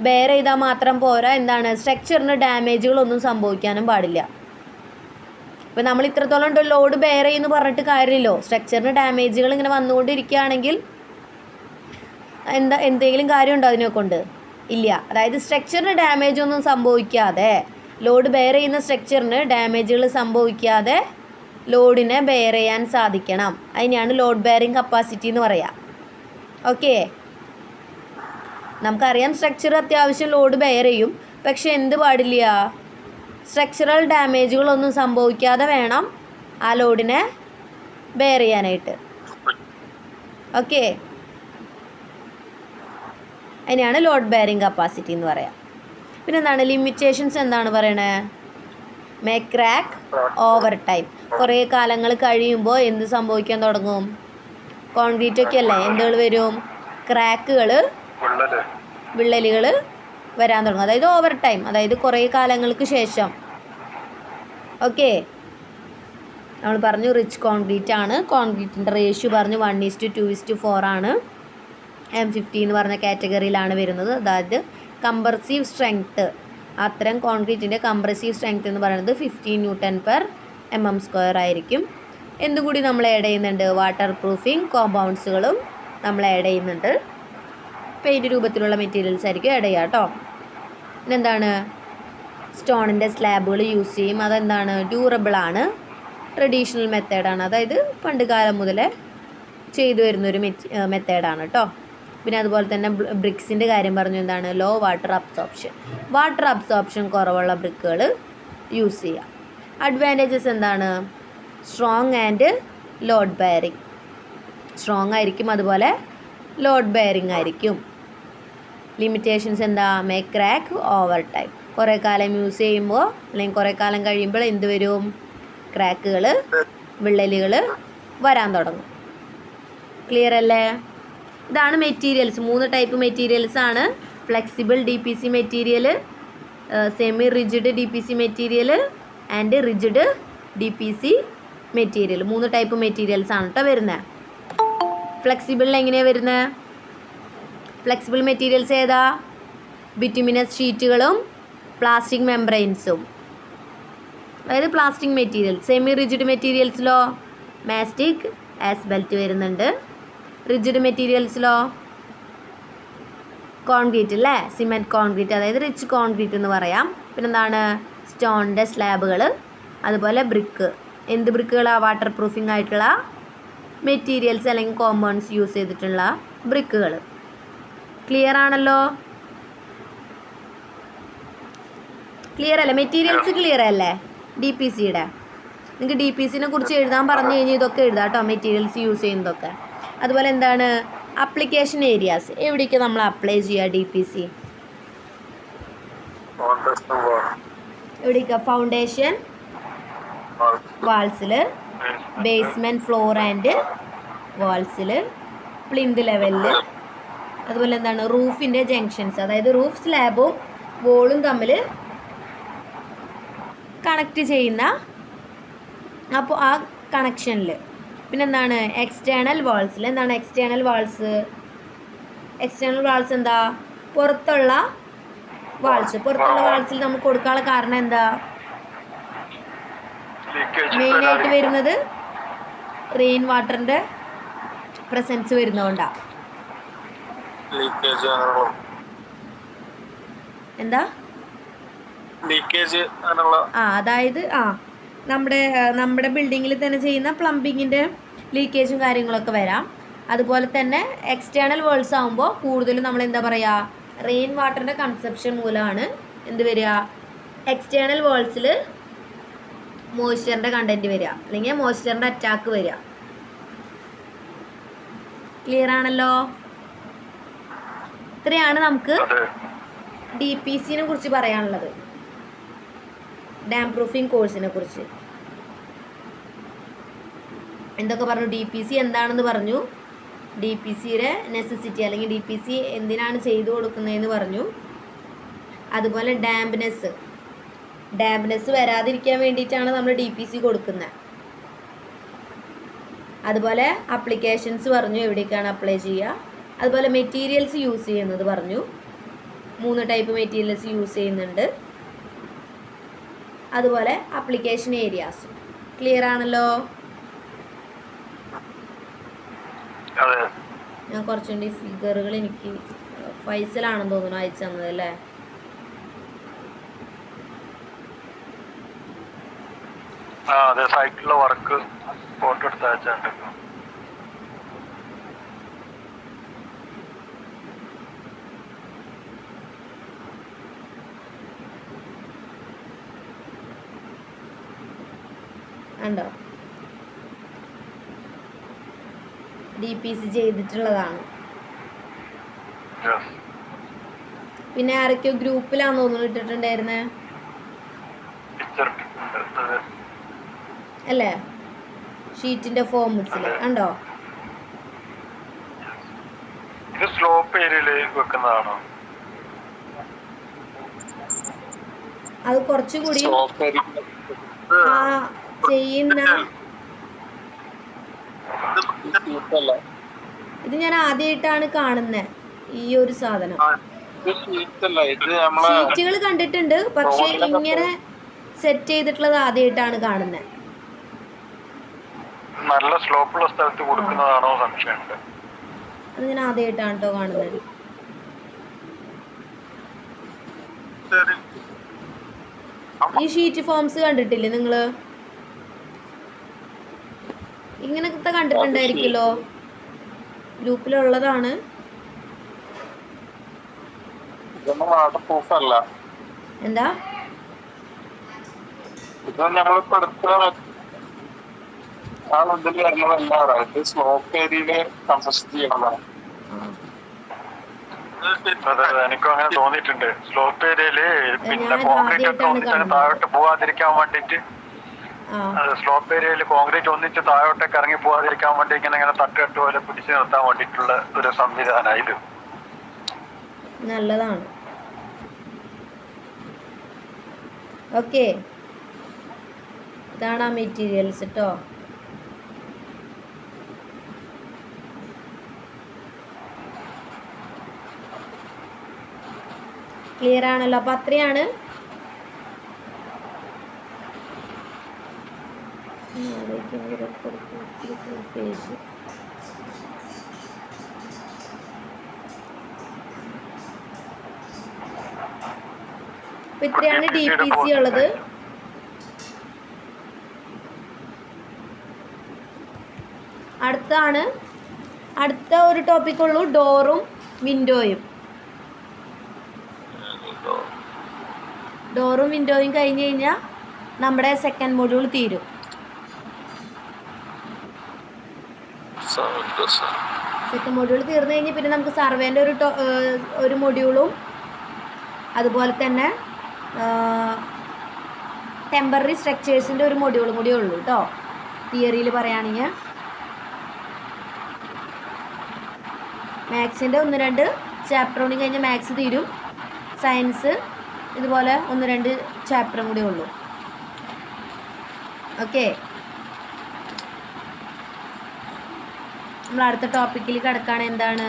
ബെയർ ചെയ്താൽ മാത്രം പോരാ, എന്താണ്? സ്ട്രക്ചറിന് ഡാമേജുകളൊന്നും സംഭവിക്കാനും പാടില്ല. ഇപ്പം നമ്മൾ ഇത്രത്തോളം ലോഡ് ബെയർ ചെയ്യുമെന്ന് പറഞ്ഞിട്ട് കാര്യമില്ലല്ലോ. സ്ട്രക്ചറിന് ഡാമേജുകൾ ഇങ്ങനെ വന്നുകൊണ്ടിരിക്കുകയാണെങ്കിൽ എന്തെങ്കിലും കാര്യമുണ്ടോ അതിനെ കൊണ്ട്? ഇല്ല. അതായത് സ്ട്രക്ചറിന് ഡാമേജ് ഒന്നും സംഭവിക്കാതെ, ലോഡ് ബെയർ ചെയ്യുന്ന സ്ട്രക്ചറിന് ഡാമേജുകൾ സംഭവിക്കാതെ ലോഡിനെ ബെയർ ചെയ്യാൻ സാധിക്കണം. അതിനെയാണ് ലോഡ് ബെയറിംഗ് കപ്പാസിറ്റി എന്ന് പറയുക. ഓക്കെ. നമുക്കറിയാം സ്ട്രക്ചർ അത്യാവശ്യം ലോഡ് ബെയർ ചെയ്യും. പക്ഷെ എന്ത് പാടില്ല? സ്ട്രക്ചറൽ ഡാമേജുകളൊന്നും സംഭവിക്കാതെ വേണം ആ ലോഡിനെ ബെയർ ചെയ്യാനായിട്ട്. ഓക്കെ. അതിനെയാണ് ലോഡ് ബെയറിംഗ് കപ്പാസിറ്റി എന്ന് പറയാം. പിന്നെ എന്താണ് ലിമിറ്റേഷൻസ്? എന്താണ് പറയണേ? May crack over time. കുറേ കാലങ്ങൾ കഴിയുമ്പോൾ എന്ത് സംഭവിക്കാൻ തുടങ്ങും? കോൺക്രീറ്റ് ഒക്കെ അല്ലേ, എന്തുകൾ വരും? ക്രാക്കുകൾ, വിള്ളലുകൾ വരാൻ തുടങ്ങും. അതായത് ഓവർ ടൈം, അതായത് കുറേ കാലങ്ങൾക്ക് ശേഷം. ഓക്കെ. നമ്മൾ പറഞ്ഞു റിച്ച് കോൺക്രീറ്റ് ആണ്. കോൺക്രീറ്റിൻ്റെ റേഷ്യോ പറഞ്ഞു 1:2:4 ആണ്. M50 എന്ന് പറഞ്ഞ കാറ്റഗറിയിലാണ് വരുന്നത്. അതായത് കംപ്രസീവ് സ്ട്രെങ്ത്ത്, അത്തരം കോൺക്രീറ്റിൻ്റെ കംപ്രസീവ് സ്ട്രെങ്ത്ത് എന്ന് പറയുന്നത് 15 Nm² ആയിരിക്കും. എന്തുകൂടി നമ്മൾ ആഡ് ചെയ്യുന്നുണ്ട്? വാട്ടർ പ്രൂഫിംഗ് കോമ്പൗണ്ട്സുകളും നമ്മൾ ആഡ് ചെയ്യുന്നുണ്ട്. പെയിൻറ്റ് രൂപത്തിലുള്ള മെറ്റീരിയൽസ് ആയിരിക്കും ആഡ് ചെയ്യുക കേട്ടോ. പിന്നെന്താണ്? സ്റ്റോണിൻ്റെ സ്ലാബുകൾ യൂസ് ചെയ്യും. അതെന്താണ്? ഡ്യൂറബിളാണ്, ട്രഡീഷണൽ മെത്തേഡാണ്. അതായത് പണ്ട് കാലം മുതലേ ചെയ്തു വരുന്നൊരു മെത്തേഡാണ് കേട്ടോ. പിന്നെ അതുപോലെ തന്നെ ബ്രിക്സിൻ്റെ കാര്യം പറഞ്ഞു. എന്താണ്? Low water absorption. Water absorption കുറവുള്ള ബ്രിക്കുകൾ യൂസ് ചെയ്യുക. അഡ്വാൻറ്റേജസ് എന്താണ്? Strong and load bearing. Strong ആയിരിക്കും, അതുപോലെ ലോഡ് ബെയറിങ് ആയിരിക്കും. ലിമിറ്റേഷൻസ് എന്താ? May crack over time. കുറേ കാലം യൂസ് ചെയ്യുമ്പോൾ അല്ലെങ്കിൽ കുറേ കാലം കഴിയുമ്പോൾ എന്ത് വരും? ക്രാക്കുകൾ, വിള്ളലുകൾ വരാൻ തുടങ്ങും. ക്ലിയർ അല്ലേ? ഇതാണ് മെറ്റീരിയൽസ്. 3 ടൈപ്പ് മെറ്റീരിയൽസ് ആണ്. Flexible DPC material, semi rigid DPC material and rigid DPC material. 3 type materials ആണ് കേട്ടോ വരുന്നത്. ഫ്ലെക്സിബിളിൽ എങ്ങനെയാണ് വരുന്നത്? ഫ്ലെക്സിബിൾ മെറ്റീരിയൽസ് ഏതാ? ബിറ്റുമിനസ് ഷീറ്റുകളും പ്ലാസ്റ്റിക് മെംബ്രെയിൻസും, അതായത് പ്ലാസ്റ്റിക് മെറ്റീരിയൽ. സെമി റിജിഡ് മെറ്റീരിയൽസിലോ മാസ്റ്റിക്, ആസ്ബൽറ്റ് വരുന്നുണ്ട്. റിജിഡ് മെറ്റീരിയൽസിലോ കോൺക്രീറ്റ് അല്ലേ, സിമെൻറ്റ് കോൺക്രീറ്റ്, അതായത് റിച്ച് കോൺക്രീറ്റ് എന്ന് പറയാം. പിന്നെന്താണ്? സ്റ്റോണിൻ്റെ സ്ലാബുകൾ, അതുപോലെ ബ്രിക്ക് എന്ത് ബ്രിക്കുകളാണ്? വാട്ടർ പ്രൂഫിംഗ് ആയിട്ടുള്ള മെറ്റീരിയൽസ് അല്ലെങ്കിൽ കോമ്പൗണ്ട്സ് യൂസ് ചെയ്തിട്ടുള്ള ബ്രിക്കുകൾ. ക്ലിയർ ആണല്ലോ? ക്ലിയർ അല്ലേ? മെറ്റീരിയൽസ് ക്ലിയർ അല്ലേ? ഡി പി സിയുടെ നിങ്ങൾക്ക് ഡി പി സിനെ കുറിച്ച് എഴുതാൻ പറഞ്ഞു കഴിഞ്ഞാൽ ഇതൊക്കെ എഴുതാം കേട്ടോ, മെറ്റീരിയൽസ് യൂസ് ചെയ്യുന്നതൊക്കെ. അതുപോലെ എന്താണ് ആപ്ലിക്കേഷൻ ഏരിയാസ്, എവിടേക്ക് നമ്മൾ അപ്ലൈ ചെയ്യുക ഡി പി സി? എവിടേക്കാ? ഫൗണ്ടേഷൻ വാൾസിൽ, ബേസ്മെൻറ്റ് ഫ്ലോർ ആൻഡ് വാൾസിൽ, പ്ലിന്ത് ലെവലിൽ, അതുപോലെ എന്താണ് റൂഫിൻ്റെ ജംഗ്ഷൻസ്, അതായത് റൂഫ് സ്ലാബും വോളും തമ്മിൽ കണക്ട് ചെയ്യുന്ന അപ്പോൾ ആ കണക്ഷനിൽ. പിന്നെന്താണ് എക്സ്റ്റേണൽ വാൾസിൽ. എന്താണ് എക്സ്റ്റേണൽ വാൾസ്? എക്സ്റ്റേണൽ വാൾസ് എന്താ? പുറത്തുള്ള വാൾസ്. പുറത്തുള്ള വാൾസിൽ നമുക്ക് കൊടുക്കാനുള്ള കാരണം എന്താ? മെയിനായിട്ട് വരുന്നത് റെയിൻ വാട്ടറിൻ്റെ പ്രസൻസ് വരുന്നതുകൊണ്ടാണ്. എന്താ ലീക്കേജ്? അതായത് നമ്മുടെ ബിൽഡിങ്ങിൽ തന്നെ ചെയ്യുന്ന പ്ലംബിങ്ങിൻ്റെ ലീക്കേജും കാര്യങ്ങളൊക്കെ വരാം. അതുപോലെ തന്നെ എക്സ്റ്റേണൽ വേൾഡ്സ് ആകുമ്പോൾ കൂടുതലും നമ്മൾ എന്താ പറയുക, റെയിൻ വാട്ടറിൻ്റെ കൺസെപ്ഷൻ മൂലമാണ് എന്ത് വരിക, എക്സ്റ്റേണൽ വേൾഡ്സിൽ മോയ്സ്ചറിൻ്റെ കണ്ടൻറ്റ് വരിക, അല്ലെങ്കിൽ മോയ്സ്ചറിൻ്റെ അറ്റാക്ക് വരിക. ക്ലിയർ ആണല്ലോ? ഇത്രയാണ് നമുക്ക് ഡി പി സിനെ കുറിച്ച് പറയാനുള്ളത്, ഡാം പ്രൂഫിംഗ് കോഴ്സിനെ കുറിച്ച്. എന്തൊക്കെ പറഞ്ഞു? ഡി പി സി എന്താണെന്ന് പറഞ്ഞു, ഡി പി സിയുടെ നെസസിറ്റി അല്ലെങ്കിൽ ഡി പി സി എന്തിനാണ് ചെയ്തു കൊടുക്കുന്നതെന്ന് പറഞ്ഞു. അതുപോലെ ഡാംപ്നെസ് വരാതിരിക്കാൻ വേണ്ടിയിട്ടാണ് നമ്മൾ ഡി പി സി കൊടുക്കുന്നത്. അതുപോലെ ആപ്ലിക്കേഷൻസ് പറഞ്ഞു, എവിടേക്കാണ് അപ്ലൈ ചെയ്യുക. അതുപോലെ മെറ്റീരിയൽസ് യൂസ് ചെയ്യുന്നത് പറഞ്ഞു, 3 ടൈപ്പ് മെറ്റീരിയൽസ് യൂസ് ചെയ്യുന്നുണ്ട്. അതുപോലെ ആപ്ലിക്കേഷൻ ഏരിയാസ്. ക്ലിയർ ആണല്ലോ? ഞാൻ കുറച്ചുകൂടി ഫിഗറുകൾ എനിക്ക് ഫൈസലാണെന്ന് തോന്നുന്നു അയച്ചു തന്നത് അല്ലേ? സൈറ്റിലെ വർക്ക് ഫോട്ടോ എടുത്ത് അയച്ചിട്ടുണ്ട്. ഉണ്ടോ? ഡി പി സി ചെയ്തിട്ടുള്ളതാണ്. പിന്നെ ആരൊക്കെയോ ഗ്രൂപ്പിലാന്ന് തോന്നുന്നു ഇട്ടിട്ടുണ്ടായിരുന്നേ അല്ലേ? ഷീറ്റിന്റെ ഫോംസിൽ ഉണ്ടോ? ഇത് സ്ലോപ്പ് ഏരിയയിൽ വെക്കുന്നതാണോ? അത് കുറച്ചുകൂടി ചെയ്യുന്ന ഇത് ഞാൻ ആദ്യമായിട്ടാണ് കാണുന്നത് ഈ ഒരു സാധനം. ഷീറ്റുകൾ കണ്ടിട്ടുണ്ട്, പക്ഷെ ഇങ്ങനെ സെറ്റ് ചെയ്തിട്ടുള്ളത് ആദ്യമായിട്ടാണ് കാണുന്നത്. നല്ല സ്ലോപ്പുള്ള സ്ഥലത്ത് കൊടുക്കുന്നതാണോ സംശയമുണ്ട്. അത് ഞാൻ ആദ്യമായിട്ടാണ് കേട്ടോ കാണുന്നത്. ഈ ഷീറ്റ് ഫോംസ് കണ്ടിട്ടില്ലേ നിങ്ങള്? ഇങ്ങനത്തെ കണ്ടിട്ടുണ്ടായിരിക്കുമല്ലോ, ഗ്രൂപ്പിലുള്ളതാണ്. എന്താ എനിക്കും അങ്ങനെ തോന്നിയിട്ടുണ്ട്. സ്ലോപ്പ് ഏരിയയില് പിന്നെ കോൺക്രീറ്റ് ഒക്കെ ഒന്നിച്ച് താഴോട്ട് പോവാതിരിക്കാൻ വേണ്ടിട്ട്, സ്ലോപ്പ് ഏരിയയിൽ കോൺക്രീറ്റ് ഒന്നിച്ച് താഴോട്ടേക്ക് ഇറങ്ങി പോവാതിരിക്കാൻ വേണ്ടി ഇങ്ങനെ തട്ടുകെട്ട് പോലെ പിടിച്ചു നിർത്താൻ വേണ്ടിയിട്ടുള്ള ഒരു സംവിധാനം ഇത്. നല്ലതാണ്. ഓക്കെ, ഇതാണ് ആ മെറ്റീരിയൽസ് കേട്ടോ. ക്ലിയർ ആണല്ലോ? അപ്പം അത്രയാണ്. പേജ് അപ്പം ഇത്രയാണ് ഡി പി സി ഉള്ളത്. അടുത്ത ഒരു ടോപ്പിക്കുള്ളൂ, ഡോറും വിൻഡോയും. ഡോറും വിൻഡോയും കഴിഞ്ഞ് കഴിഞ്ഞാൽ നമ്മുടെ സെക്കൻഡ് മൊഡ്യൂൾ തീരും. സെക്കൻഡ് മൊഡ്യൂൾ തീർന്നു കഴിഞ്ഞ് പിന്നെ നമുക്ക് സർവേൻ്റെ ഒരു മൊഡ്യൂളും അതുപോലെ തന്നെ ടെമ്പററി സ്ട്രക്ചേഴ്സിൻ്റെ ഒരു മൊഡ്യൂളും കൂടിയേ ഉള്ളൂ കേട്ടോ. തിയറിയിൽ പറയുകയാണെങ്കിൽ മാത്സിൻ്റെ 1-2 ചാപ്റ്റർ കൂടി കഴിഞ്ഞാൽ മാത്സ് തീരും. സയൻസ് ഇതുപോലെ 1-2 ചാപ്റ്ററും കൂടി ഉള്ളൂ. ഓക്കെ, നമ്മൾ അടുത്ത ടോപ്പിക്കിൽ കിടക്കുകയാണ്. എന്താണ്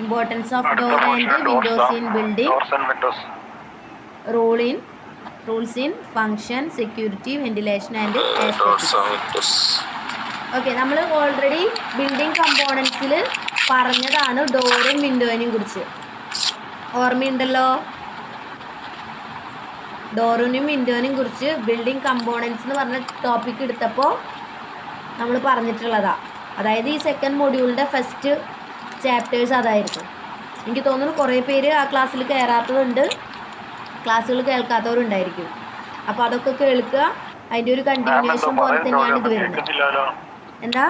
importance of door and Windows in building, rules in function, security, ventilation and aesthetics. Okay, നമ്മൾ ഓൾറെഡി ബിൽഡിംഗ് കമ്പോണൻസിൽ പറഞ്ഞതാണ് ഡോറും വിൻഡോയിനെയും കുറിച്ച്. ഓർമ്മയുണ്ടല്ലോ? ഡോറിനും വിൻഡോയിനെയും കുറിച്ച് ബിൽഡിംഗ് കമ്പോണൻസ് എന്ന് പറഞ്ഞ ടോപ്പിക് എടുത്തപ്പോൾ നമ്മൾ പറഞ്ഞിട്ടുള്ളതാണ്. അതായത് ഈ സെക്കൻഡ് മൊഡ്യൂളിൻ്റെ ഫസ്റ്റ് ചാപ്റ്റേഴ്സ് അതായിരുന്നു. എനിക്ക് തോന്നുന്നു കുറേ പേര് ആ ക്ലാസ്സിൽ കയറാത്തതുണ്ട്, ക്ലാസ്സുകൾ കേൾക്കാത്തവരുണ്ടായിരിക്കും. അപ്പോൾ അതൊക്കെ കേൾക്കുക. അതിൻ്റെ ഒരു കണ്ടിന്യൂഷൻ പോലെ തന്നെയാണ് ഇത് വരുന്നത്. എന്താ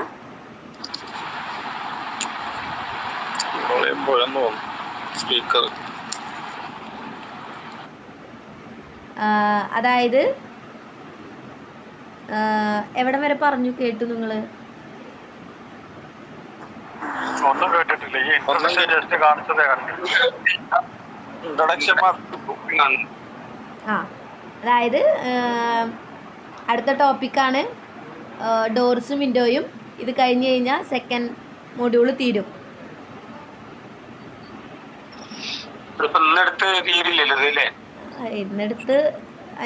അതായത് എവിടം വരെ പറഞ്ഞു കേട്ടു നിങ്ങൾ? ഒന്നും കേട്ടിട്ടില്ല. ഈ ഇൻട്രൊഡക്ഷൻ ജസ്റ്റ് കാണിച്ചതേ കണ്ടു. അതായത് അടുത്ത ടോപ്പിക്കാണ് ഡോർസും വിൻഡോയും. ഇത് കഴിഞ്ഞ് കഴിഞ്ഞാൽ സെക്കൻഡ് മൊഡ്യൂൾ തീരും.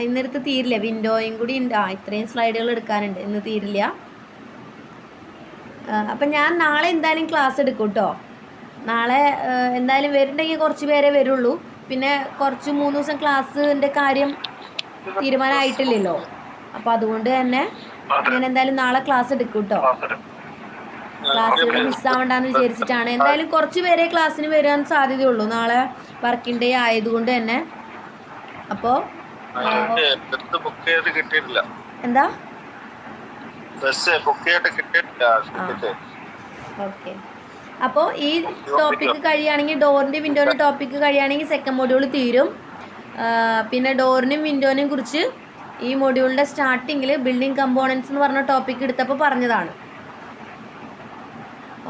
ഇന്നെടുത്ത് തീരില്ല, വിൻഡോയും കൂടി ഉണ്ട്. ഇത്രയും സ്ലൈഡുകൾ എടുക്കാനുണ്ട്, ഇന്ന് തീരില്ല. അപ്പം ഞാൻ നാളെ എന്തായാലും ക്ലാസ് എടുക്കും കേട്ടോ. നാളെ എന്തായാലും വരുന്നുണ്ടെങ്കിൽ കുറച്ച് പേരെ വരുള്ളൂ. പിന്നെ 3 ദിവസം ക്ലാസ്സിൻ്റെ കാര്യം തീരുമാനമായിട്ടില്ലല്ലോ. അപ്പോൾ അതുകൊണ്ട് തന്നെ ഞാൻ എന്തായാലും നാളെ ക്ലാസ് എടുക്കും കേട്ടോ. ക്ലാസ്സുകൾ മിസ്സാവണ്ടെന്ന് വിചാരിച്ചിട്ടാണ്. എന്തായാലും കുറച്ച് പേരെ ക്ലാസ്സിന് വരാൻ സാധ്യതയുള്ളൂ, നാളെ വർക്കിംഗ് ഡേ ആയതുകൊണ്ട് തന്നെ. അപ്പോൾ എന്താ ഓക്കെ. അപ്പോൾ ഈ ടോപ്പിക്ക് കഴിയുകയാണെങ്കിൽ, ഡോറിൻ്റെ വിൻഡോൻ്റെ ടോപ്പിക്ക് കഴിയുകയാണെങ്കിൽ സെക്കൻഡ് മൊഡ്യൂൾ തീരും. പിന്നെ ഡോറിനും വിൻഡോനെയും കുറിച്ച് ഈ മൊഡ്യൂളിൻ്റെ സ്റ്റാർട്ടിങ്ങിൽ ബിൽഡിംഗ് കമ്പോണൻസ് എന്ന് പറഞ്ഞ ടോപ്പിക്ക് എടുത്തപ്പോൾ പറഞ്ഞതാണ്.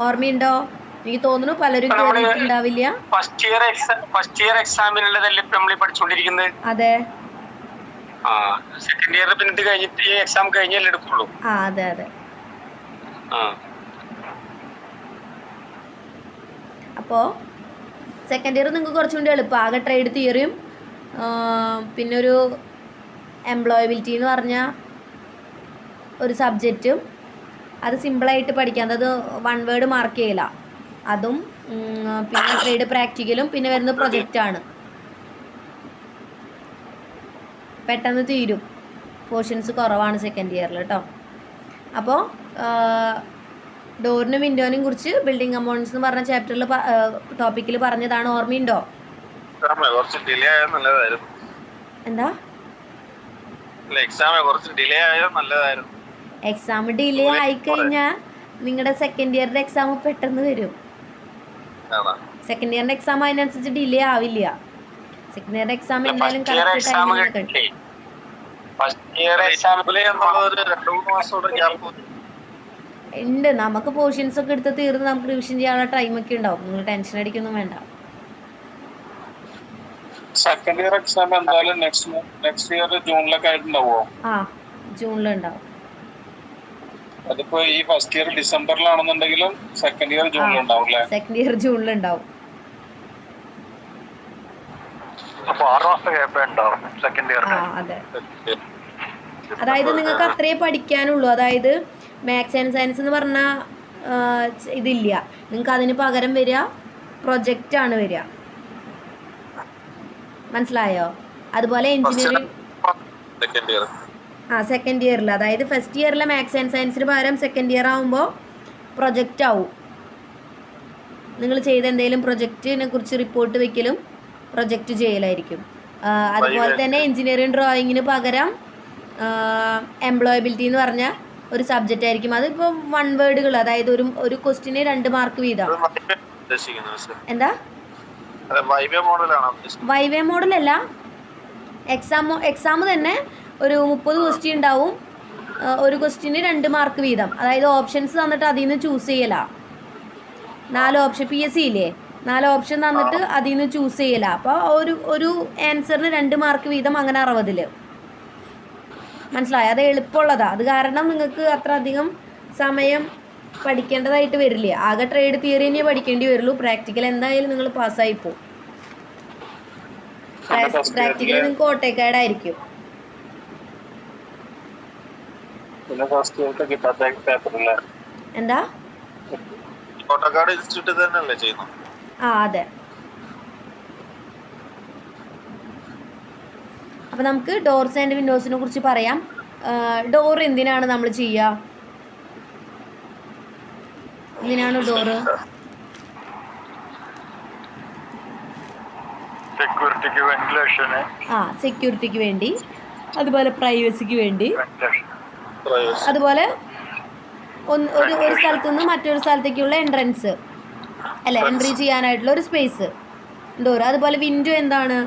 ഓർമ്മയുണ്ടോ? എനിക്ക് തോന്നുന്നു പലരും കേട്ടിട്ടുണ്ടാവില്ല. ഫസ്റ്റ് ഇയർ എക്സാമിനുള്ളതല്ലേ നമ്മൾ പഠിച്ചുകൊണ്ടിരിക്കുന്നത്? അതെ. സെക്കൻഡ് ഇയർ പിന്നെ ഇത് കഴിഞ്ഞിട്ട് ഈ എക്സാം കഴിഞ്ഞല്ലേ എടുക്കുള്ളൂ? അതെ അതെ. അപ്പോൾ സെക്കൻഡ് ഇയർ നിങ്ങൾക്ക് കുറച്ചും കൂടി എളുപ്പം. ആകെ ട്രേഡ് തിയറിയും പിന്നെ ഒരു എംപ്ലോയബിലിറ്റി എന്ന് പറഞ്ഞ ഒരു സബ്ജക്റ്റും, അത് സിമ്പിളായിട്ട് പഠിക്കാം. അത് 1 വേർഡ് മാർക്ക് ചെയ്യില്ല. അതും പിന്നെ ട്രേഡ് പ്രാക്ടിക്കലും പിന്നെ വരുന്ന പ്രൊജക്റ്റാണ്. പെട്ടെന്ന് തീരും. പോർഷൻസ് കുറവാണ് സെക്കൻഡ് ഇയറിൽ കേട്ടോ. അപ്പോൾ ഡോറിനും വിൻഡോനെയും കുറിച്ച് ബിൽഡിംഗ് കമ്പോണൻസ് എന്ന് പറഞ്ഞ ചാപ്റ്ററിൽ ടോപ്പിക്കിൽ പറഞ്ഞതാണ്. ഓർമ്മയുണ്ടോ? എന്താ എക്സാം ഡിലേ ആയിക്കഴിഞ്ഞാൽ നിങ്ങളുടെ സെക്കൻഡ് ഇയറിൻ്റെ എക്സാം പെട്ടെന്ന് വരും. സെക്കൻഡ് ഇയറിൻ്റെ എക്സാം അതിനനുസരിച്ച് ഡിലേ ആവില്ല. സെക്കൻഡ് ഇയറിൻ്റെ എക്സാം എന്തായാലും കറക്റ്റ് ടൈമിൽ ഉണ്ട്. നമുക്ക് പോർഷൻസ് ഒക്കെ എടുത്ത് തീർന്ന് നമുക്ക് റിവിഷൻ ചെയ്യാനുള്ള ടൈമൊക്കെ ഉണ്ടാവും. നിങ്ങൾ ടെൻഷൻ അടിക്കൊന്നും വേണ്ട. സെക്കൻഡ് ഇയർ എക്സാം എന്തായാലും നെക്സ്റ്റ് ഇയർ ജൂണിലൊക്കെ ആയിട്ടുണ്ടാവോ? ജൂണിലുണ്ടാവും. അതിപ്പോ ഈ ഫസ്റ്റ് ഇയർ ഡിസംബറിലാണെന്നുണ്ടെങ്കിലും സെക്കൻഡ് ഇയർ ജൂണിലുണ്ടാവും അല്ലേ? സെക്കൻഡ് ഇയർ ജൂണിലുണ്ടാവും. അതെ. അതായത് നിങ്ങൾക്ക് അത്രേ പഠിക്കാനുള്ളൂ. അതായത് മാത്സ് ആൻഡ് സയൻസ് എന്ന് പറഞ്ഞാൽ ഇതില്ല. നിങ്ങൾക്ക് അതിന് പകരം വരിക പ്രൊജക്റ്റാണ് വരിക. മനസ്സിലായോ? അതുപോലെ എഞ്ചിനീയറിംഗ് സെക്കൻഡ് ഇയറിൽ, അതായത് ഫസ്റ്റ് ഇയറിലെ മാത്സ് ആൻഡ് സയൻസിന് പകരം സെക്കൻഡ് ഇയർ ആകുമ്പോൾ പ്രൊജക്റ്റ് ആവും. നിങ്ങൾ ചെയ്ത എന്തെങ്കിലും പ്രൊജക്റ്റിനെ കുറിച്ച് റിപ്പോർട്ട് വെക്കലും പ്രൊജക്റ്റ് ചെയ്യലായിരിക്കും. അതുപോലെ തന്നെ എഞ്ചിനീയറിംഗ് ഡ്രോയിങ്ങിന് പകരം എംപ്ലോയബിലിറ്റി എന്ന് പറഞ്ഞ ഒരു സബ്ജക്റ്റ് ആയിരിക്കും. അതിപ്പോൾ 1 വേർഡുകൾ, അതായത് ഒരു ക്വസ്റ്റിന് 2 മാർക്ക് വീതം. എന്താ വൈവേ മോഡലല്ല, എക്സാം തന്നെ ഒരു 30 ക്വസ്റ്റ്യൻ ഉണ്ടാവും. ഒരു ക്വസ്റ്റിന് 2 മാർക്ക് വീതം, അതായത് ഓപ്ഷൻസ് തന്നിട്ട് അതിൽ നിന്ന് ചൂസ് ചെയ്യല. 4 ഓപ്ഷൻ PSC ഇല്ലേ, 4 ഓപ്ഷൻ തന്നിട്ട് അതിൽ നിന്ന് ചൂസ് ചെയ്യല. അപ്പോൾ ഒരു ആൻസറിന് 2 മാർക്ക് വീതം, അങ്ങനെ 60. മനസ്സിലായോ? അത് എളുപ്പമുള്ളതാണ്. അത് കാരണം നിങ്ങൾക്ക് അത്ര അധികം സമയം പഠിക്കേണ്ടതായിട്ട് വരില്ല. ആകെ ട്രേഡ് തിയറി തന്നെ പഠിക്കേണ്ടി വരുള്ളൂ. പ്രാക്ടിക്കൽ എന്തായാലും നിങ്ങൾ പാസ്സായി പോകും. പ്രാക്ടിക്കൽ നിങ്ങൾക്ക് ഓട്ടോക്കാഡായിരിക്കും. എന്താ അതെ. അപ്പം നമുക്ക് ഡോർസ് ആൻഡ് വിൻഡോസിനെ കുറിച്ച് പറയാം. ഡോർ എന്തിനാണ് നമ്മൾ ചെയ്യുക? എന്തിനാണ് ഡോറ്? സെക്യൂരിറ്റിക്ക് വേണ്ടി, അതുപോലെ പ്രൈവസിക്ക് വേണ്ടി, അതുപോലെ ഒരു സ്ഥലത്തു നിന്ന് മറ്റൊരു സ്ഥലത്തേക്കുള്ള എൻട്രൻസ് അല്ല, എൻട്രി ചെയ്യാനായിട്ടുള്ള ഒരു സ്പേസ് ഡോർ. അതുപോലെ വിൻഡോ എന്താണ്?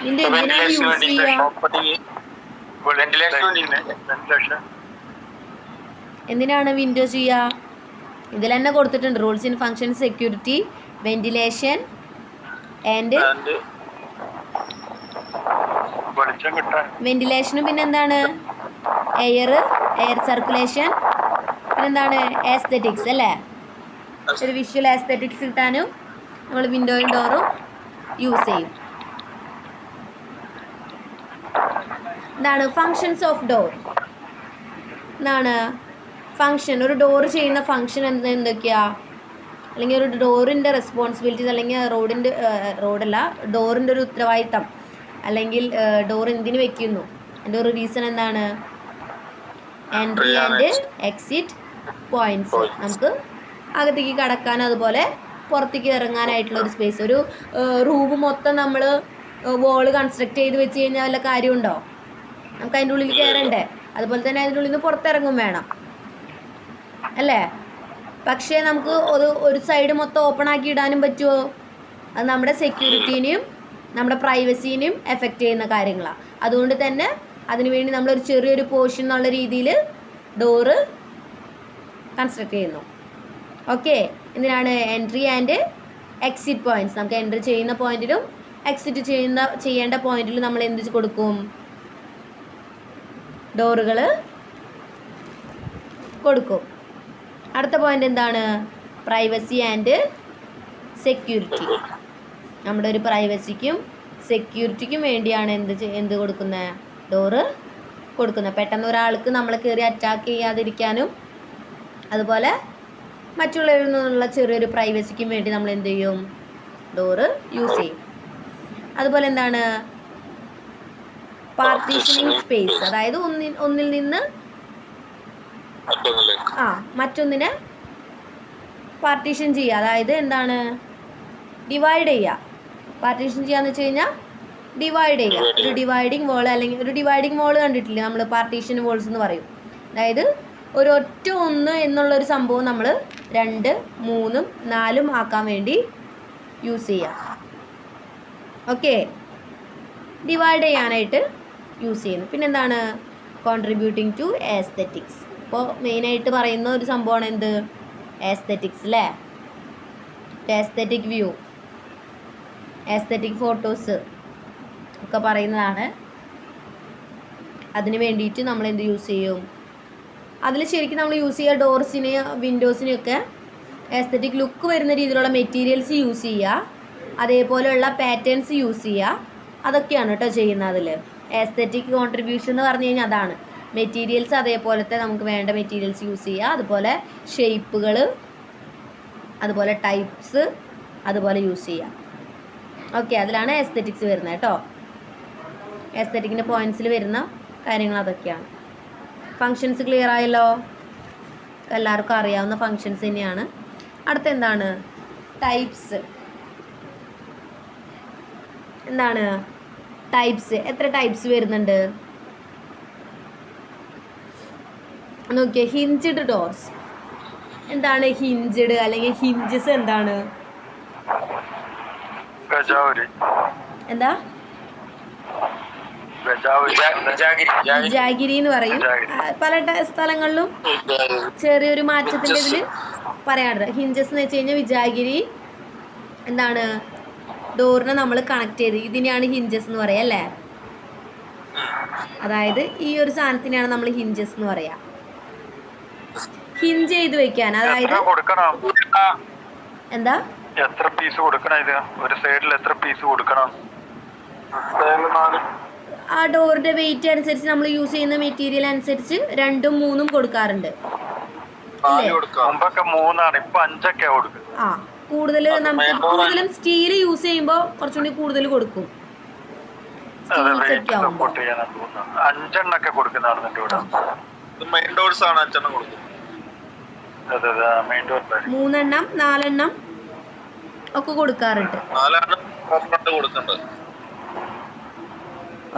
വിൻഡോ എന്തിനാണ് യൂസ് ചെയ്യുക? എന്തിനാണ് വിൻഡോ ചെയ്യുക? ഇതിൽ തന്നെ കൊടുത്തിട്ടുണ്ട് rules and functions, security, ventilation and വെന്റിലേഷനും പിന്നെന്താണ് എയർ സർക്കുലേഷൻ, പിന്നെന്താണ് ആസ്തെറ്റിക്സ് അല്ലേ? ഒരു വിഷ്വൽ ആസ്തെറ്റിക്സ് കിട്ടാനും നമ്മൾ വിൻഡോയും ഡോറും യൂസ് ചെയ്യും. എന്താണ് ഫങ്ഷൻസ് ഓഫ് ഡോർ? എന്താണ് ഫങ്ഷൻ? ഒരു ഡോറ് ചെയ്യുന്ന ഫങ്ഷൻ എന്തൊക്കെയാ? അല്ലെങ്കിൽ ഒരു ഡോറിൻ്റെ റെസ്പോൺസിബിലിറ്റീസ്, അല്ലെങ്കിൽ റോഡല്ല ഡോറിൻ്റെ ഒരു ഉത്തരവാദിത്തം, അല്ലെങ്കിൽ ഡോർ എന്തിനു വെക്കുന്നു, അതിൻ്റെ ഒരു റീസൺ എന്താണ്? Entry and exit points. നമുക്ക് അകത്തേക്ക് കടക്കാൻ, അതുപോലെ പുറത്തേക്ക് ഇറങ്ങാനായിട്ടുള്ള ഒരു സ്പേസ്. ഒരു റൂം മൊത്തം നമ്മൾ വോള് കൺസ്ട്രക്ട് ചെയ്ത് വെച്ച് കഴിഞ്ഞാൽ വല്ല കാര്യമുണ്ടോ? നമുക്ക് അതിൻ്റെ ഉള്ളിൽ കയറണ്ടേ? അതുപോലെ തന്നെ അതിൻ്റെ ഉള്ളിൽ നിന്ന് പുറത്തിറങ്ങും വേണം അല്ലേ? പക്ഷേ നമുക്ക് ഒരു സൈഡ് മൊത്തം ഓപ്പൺ ആക്കി ഇടാനും പറ്റുമോ? അത് നമ്മുടെ സെക്യൂരിറ്റീനെയും നമ്മുടെ പ്രൈവസീനെയും എഫക്റ്റ് ചെയ്യുന്ന കാര്യങ്ങളാണ്. അതുകൊണ്ട് തന്നെ അതിനുവേണ്ടി നമ്മളൊരു ചെറിയൊരു പോർഷൻ എന്നുള്ള രീതിയിൽ ഡോറ് കൺസ്ട്രക്ട് ചെയ്യുന്നു. ഓക്കെ, എന്തിനാണ്? Entry and exit points. നമുക്ക് എൻട്രി ചെയ്യുന്ന പോയിന്റിലും എക്സിറ്റ് ചെയ്യേണ്ട പോയിന്റിലും നമ്മൾ എന്ത് കൊടുക്കും? ഡോറുകൾ കൊടുക്കും. അടുത്ത പോയിന്റ് എന്താണ്? Privacy and security. നമ്മുടെ ഒരു പ്രൈവസിക്കും സെക്യൂരിറ്റിക്കും വേണ്ടിയാണ് എന്ത് കൊടുക്കുന്നത്? ഡോറ് കൊടുക്കുന്നത്. പെട്ടെന്ന് ഒരാൾക്ക് നമ്മളെ കയറി അറ്റാക്ക് ചെയ്യാതിരിക്കാനും, അതുപോലെ മറ്റുള്ളവരിൽ നിന്നുള്ള ചെറിയൊരു പ്രൈവസിക്കും വേണ്ടി നമ്മൾ എന്ത് ചെയ്യും? ഡോറ് യൂസ് ചെയ്യും. അതുപോലെ എന്താണ്? പാർട്ടീഷനിങ് സ്പേസ്, അതായത് ഒന്നിൽ നിന്ന് മറ്റൊന്നിനെ പാർട്ടീഷൻ ചെയ്യുക. അതായത് എന്താണ്? ഡിവൈഡ് ചെയ്യുക. പാർട്ടീഷൻ ചെയ്യാന്ന് വെച്ച് കഴിഞ്ഞാൽ ഡിവൈഡ് ചെയ്യുക. ഒരു ഡിവൈഡിങ് വോൾ, അല്ലെങ്കിൽ ഒരു ഡിവൈഡിങ് വോൾ കണ്ടിട്ടില്ലേ നമ്മൾ? പാർട്ടീഷൻ വോൾസ് എന്ന് പറയും. അതായത് ഒരൊറ്റ 1 എന്നുള്ളൊരു സംഭവം നമ്മൾ 2, 3, 4 ആക്കാൻ വേണ്ടി യൂസ് ചെയ്യുക. ഓക്കെ, ഡിവൈഡ് ചെയ്യാനായിട്ട് യൂസ് ചെയ്യുന്നു. പിന്നെന്താണ്? Contributing to aesthetics. ഇപ്പോൾ മെയിനായിട്ട് പറയുന്ന ഒരു സംഭവമാണ് എന്ത്? ആസ്തെറ്റിക്സ് അല്ലേ? ആസ്തെറ്റിക് വ്യൂ, ആസ്തെറ്റിക് ഫോട്ടോസ് ഒക്കെ പറയുന്നതാണ്. അതിന് വേണ്ടിയിട്ട് നമ്മൾ എന്ത് യൂസ് ചെയ്യും? അതിൽ ശരിക്കും നമ്മൾ യൂസ് ചെയ്യുക ഡോർസിനെയും വിൻഡോസിനെയൊക്കെ ആസ്തെറ്റിക് ലുക്ക് വരുന്ന രീതിയിലുള്ള മെറ്റീരിയൽസ് യൂസ് ചെയ്യുക, അതേപോലെയുള്ള പാറ്റേൺസ് യൂസ് ചെയ്യുക. അതൊക്കെയാണ് കേട്ടോ ചെയ്യുന്നത്. അതിൽ ആസ്തെറ്റിക് കോൺട്രിബ്യൂഷൻ എന്ന് പറഞ്ഞു കഴിഞ്ഞാൽ അതാണ്. മെറ്റീരിയൽസ് അതേപോലത്തെ നമുക്ക് വേണ്ട മെറ്റീരിയൽസ് യൂസ് ചെയ്യുക, അതുപോലെ ഷേപ്പുകൾ, അതുപോലെ ടൈപ്സ് അതുപോലെ യൂസ് ചെയ്യുക. ഓക്കെ, അതിലാണ് ആസ്തെറ്റിക്സ് വരുന്നത് കേട്ടോ. എസ്തെറ്റിക്കിൻ്റെ പോയിന്റ്സിൽ വരുന്ന കാര്യങ്ങൾ അതൊക്കെയാണ്. ഫങ്ഷൻസ് ക്ലിയർ ആയല്ലോ? എല്ലാവർക്കും അറിയാവുന്ന ഫങ്ഷൻസ് തന്നെയാണ്. അടുത്ത എന്താണ്? ടൈപ്സ്. എന്താണ് ടൈപ്സ്? എത്ര ടൈപ്സ് വരുന്നുണ്ട് നോക്കിയേ. Hinged doors. എന്താണ് ഹിഞ്ച്ഡ് അല്ലെങ്കിൽ ഹിഞ്ചസ്? എന്താണ്? എന്താ? വിജാഗിരി എന്ന് പറയും. പല സ്ഥലങ്ങളിലും ചെറിയൊരു മാറ്റത്തിന്റെ ഇതിൽ പറയാറുണ്ട്. ഹിഞ്ചസ് എന്ന് വെച്ച് കഴിഞ്ഞാൽ വിജാഗിരി എന്താണ് ഡോറിനെ നമ്മൾ കണക്ട് ചെയ്ത് ഇതിനെയാണ് ഹിഞ്ചസ് എന്ന് പറയാ അല്ലേ? അതായത് ഈ ഒരു സാധനത്തിനാണ് നമ്മൾ ഹിഞ്ചസ് എന്ന് പറയാ. ഹിഞ്ച് ചെയ്ത് വെക്കാൻ, അതായത് എന്താ എത്ര പീസ് കൊടുക്കണം? ഇത് ഒരു സൈഡിൽ എത്ര പീസ് കൊടുക്കണം? ആ ഡോറിന്റെ വെയിറ്റ് അനുസരിച്ച് നമ്മൾ യൂസ് ചെയ്യുന്ന മെറ്റീരിയൽ അനുസരിച്ച് 2ഉം 3ഉം കൊടുക്കാറുണ്ട്. മുമ്പൊക്കെ 3ആണ്, ഇപ്പൊ 5ഒക്കെ കൊടുക്കും. ആ കൂടുതൽ നമുക്ക് കൂടുതലും സ്റ്റീൽ യൂസ് ചെയ്യുമ്പോൾ കുറച്ചുകൂടി കൂടുതൽ കൊടുക്കും. സ്റ്റീൽസൊക്കെ ആവുമ്പോൾ 5 കൊടുക്കുന്നതാണ് ഇവിടെ. 3 എണ്ണം 4 എണ്ണം ഒക്കെ കൊടുക്കാറുണ്ട്.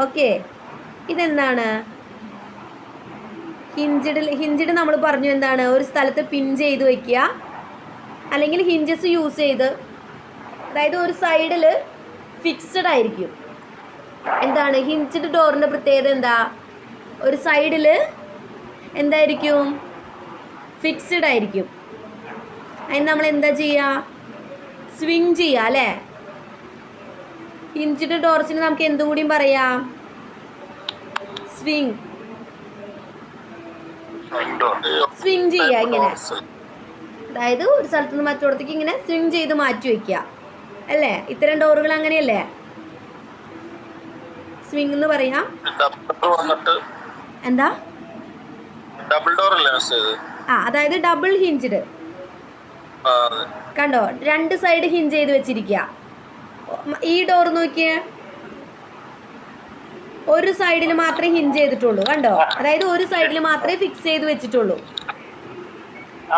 ഓക്കെ, ഇതെന്താണ് ഹിഞ്ച്ഡ് നമ്മൾ പറഞ്ഞു. എന്താണ്? ഒരു സ്ഥലത്ത് പിൻ ചെയ്ത് വെക്കുക, അല്ലെങ്കിൽ ഹിഞ്ചസ് യൂസ് ചെയ്ത്, അതായത് ഒരു സൈഡിൽ ഫിക്സഡ് ആയിരിക്കും. എന്താണ് ഹിഞ്ച്ഡ് ഡോറിൻ്റെ പ്രത്യേകത? എന്താ? ഒരു സൈഡിൽ എന്തായിരിക്കും? ഫിക്സഡ് ആയിരിക്കും. അതിന് നമ്മൾ എന്താ ചെയ്യുക? സ്വിങ് ചെയ്യുക അല്ലേ? ഹിഞ്ച്ഡ് ഡോർസിന് നമുക്ക് എന്തുകൂടിയും പറയാം? സ്വിങ് ചെയ്യുക ഇങ്ങനെ. അതായത് ഒരു സ്ഥലത്ത് നിന്ന് മറ്റോടത്തേക്ക് ഇങ്ങനെ സ്വിങ് ചെയ്ത് മാറ്റി വെക്കുക അല്ലേ? ഇത്തരം ഡോറുകൾ അങ്ങനെയല്ലേ സ്വിങ് എന്ന് പറയാം. എന്താ? ഡബിൾ ഡോർ അല്ലേ? അതായത് ഡബിൾ ഹിഞ്ച്ഡ്. കണ്ടോ? 2 സൈഡ് ഹിഞ്ച് ചെയ്ത് വെച്ചിരിക്കുക. ഈ ഡോർ നോക്കിയേ, ഒരു സൈഡിൽ മാത്രമേ ഹിഞ്ച് ചെയ്തിട്ടുള്ളൂ. കണ്ടോ? അതായത് ഒരു സൈഡിൽ മാത്രമേ ഫിക്സ് ചെയ്ത് വെച്ചിട്ടുള്ളൂ.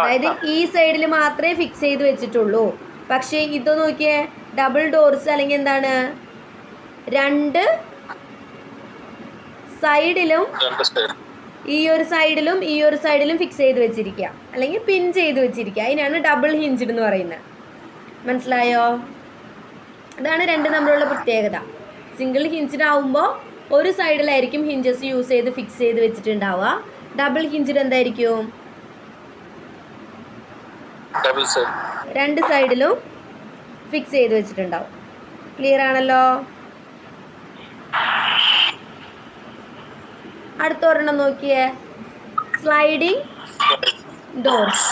അതായത് ഈ സൈഡിൽ മാത്രമേ ഫിക്സ് ചെയ്ത് വെച്ചിട്ടുള്ളൂ. പക്ഷേ ഇത് നോക്കിയേ, ഡബിൾ ഡോർസ് അല്ലെങ്കിൽ എന്താണ് 2 സൈഡിലും ഈ ഒരു സൈഡിലും ഫിക്സ് ചെയ്ത് വെച്ചിരിക്കുക അല്ലെങ്കിൽ പിൻ ചെയ്ത് വെച്ചിരിക്കുക. അതിനാണ് ഡബിൾ ഹിഞ്ച്ഡ് എന്ന് പറയുന്നത്. മനസ്സിലായോ? അതാണ് 2 തമ്മിലുള്ള പ്രത്യേകത. സിംഗിൾ ഹിഞ്ച്ഡ് ആവുമ്പോൾ ഒരു സൈഡിലായിരിക്കും ഹിഞ്ചസ് യൂസ് ചെയ്ത് ഫിക്സ് ചെയ്ത് വെച്ചിട്ടുണ്ടാവുക. ഡബിൾ ഹിഞ്ച്ഡ് എന്തായിരിക്കും? 2 സൈഡിലും ഫിക്സ് ചെയ്ത് വെച്ചിട്ടുണ്ടാവും. ക്ലിയർ ആണല്ലോ? അടുത്ത ഒരെണ്ണം നോക്കിയേ, സ്ലൈഡിങ് ഡോർസ്.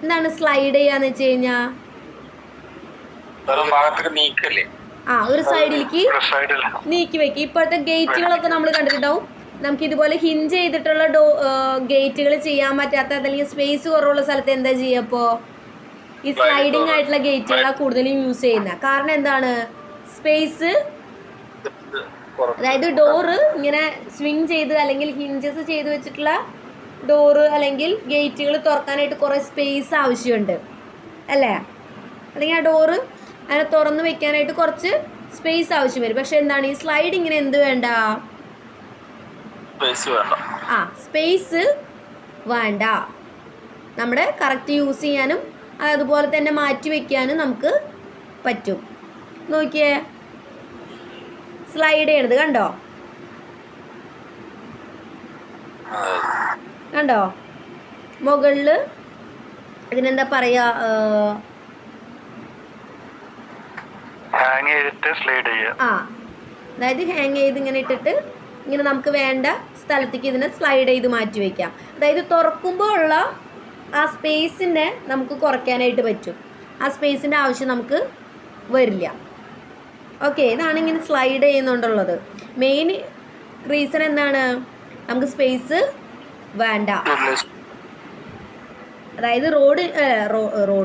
എന്താണ് സ്ലൈഡ് ചെയ്യാന്ന് വെച്ച് കഴിഞ്ഞാൽ? ഒരു സൈഡിലേക്ക് നീക്കി വെക്കും. ഇപ്പോഴത്തെ ഗേറ്റുകളൊക്കെ നമ്മൾ കണ്ടിട്ടുണ്ടാവും. നമുക്ക് ഇതുപോലെ ഹിഞ്ച് ചെയ്തിട്ടുള്ള ഗേറ്റുകൾ ചെയ്യാൻ പറ്റാത്ത അല്ലെങ്കിൽ സ്പേസ് കുറവുള്ള സ്ഥലത്ത് എന്താ ചെയ്യുക? അപ്പോൾ ഈ സ്ലൈഡിങ് ആയിട്ടുള്ള ഗേറ്റുകളാണ് കൂടുതലും യൂസ് ചെയ്യുന്നത്. കാരണം എന്താണ്? സ്പേസ്, അതായത് ഡോറ് ഇങ്ങനെ സ്വിങ് ചെയ്ത് അല്ലെങ്കിൽ ഹിഞ്ചസ് ചെയ്ത് വെച്ചിട്ടുള്ള ഡോറ് അല്ലെങ്കിൽ ഗേറ്റുകൾ തുറക്കാനായിട്ട് കുറേ സ്പേസ് ആവശ്യമുണ്ട് അല്ലേ? അല്ലെങ്കിൽ ആ ഡോറ് അങ്ങനെ തുറന്ന് വെക്കാനായിട്ട് കുറച്ച് സ്പേസ് ആവശ്യം വരും. പക്ഷെ എന്താണ് ഈ സ്ലൈഡിങ്ങിന് എന്ത് വേണ്ട? സ്പേസ് വേണ്ട. നമ്മുടെ കറക്റ്റ് യൂസ് ചെയ്യാനും അതുപോലെ തന്നെ മാറ്റി വെക്കാനും നമുക്ക് പറ്റും. നോക്കിയേ, സ്ലൈഡ് ചെയ്യണത് കണ്ടോ? മുകളിൽ ഇതിനെന്താ പറയാ? അതായത് ഹാങ് ചെയ്ത് ഇങ്ങനെ ഇട്ടിട്ട് ഇങ്ങനെ നമുക്ക് വേണ്ട സ്ഥലത്തേക്ക് ഇതിനെ സ്ലൈഡ് ചെയ്ത് മാറ്റി വയ്ക്കാം. അതായത് തുറക്കുമ്പോൾ ഉള്ള ആ സ്പേസിനെ നമുക്ക് കുറയ്ക്കാനായിട്ട് പറ്റും. ആ സ്പേസിൻ്റെ ആവശ്യം നമുക്ക് വരില്ല. ഓക്കെ, ഇതാണ് ഇങ്ങനെ സ്ലൈഡ് ചെയ്യുന്നുണ്ടുള്ളത്. മെയിൻ റീസൺ എന്താണ്? നമുക്ക് സ്പേസ് വേണ്ട. അതായത് റോഡ്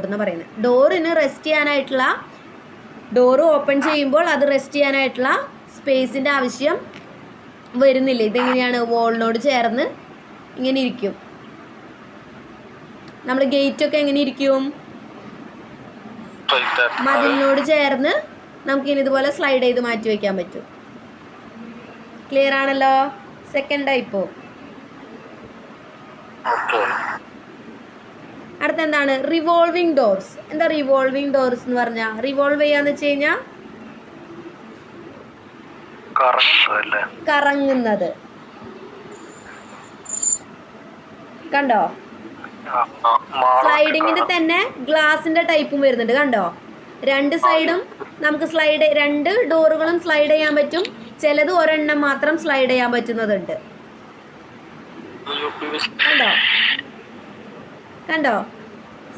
എന്ന് പറയുന്നത് ഡോറിന് റെസ്റ്റ് ചെയ്യാനായിട്ടുള്ള, ഡോറ് ഓപ്പൺ ചെയ്യുമ്പോൾ അത് റെസ്റ്റ് ചെയ്യാനായിട്ടുള്ള സ്പേസിൻ്റെ ആവശ്യം വരുന്നില്ല. ഇതെങ്ങനെയാണ്? വോളിനോട് ചേർന്ന് ഇങ്ങനെ ഇരിക്കും. നമ്മൾ ഗേറ്റൊക്കെ എങ്ങനെ ഇരിക്കും? മതിലിനോട് ചേർന്ന് നമുക്കിനി ഇതുപോലെ സ്ലൈഡ് ചെയ്ത് മാറ്റി വയ്ക്കാൻ പറ്റും. ക്ലിയർ ആണല്ലോ? സെക്കൻഡ് ടൈപ്പോ. അടുത്ത എന്താണ്? Revolving doors. എന്താ റിവോൾവിംഗ് ഡോർസ് എന്ന് പറഞ്ഞാൽ? റിവോൾവ് ചെയ്യാന്ന് വെച്ച് കഴിഞ്ഞാൽ കറങ്ങുന്നത്. കണ്ടോ? സ്ലൈഡിങ്ങിന്റെ തന്നെ ഗ്ലാസിന്റെ ടൈപ്പും വരുന്നുണ്ട്. കണ്ടോ? രണ്ട് സൈഡും നമുക്ക് രണ്ട് ഡോറുകളും സ്ലൈഡ് ചെയ്യാൻ പറ്റും. ചിലത് ഒരെണ്ണം മാത്രം സ്ലൈഡ് ചെയ്യാൻ പറ്റുന്നതുണ്ട്. കണ്ടോ?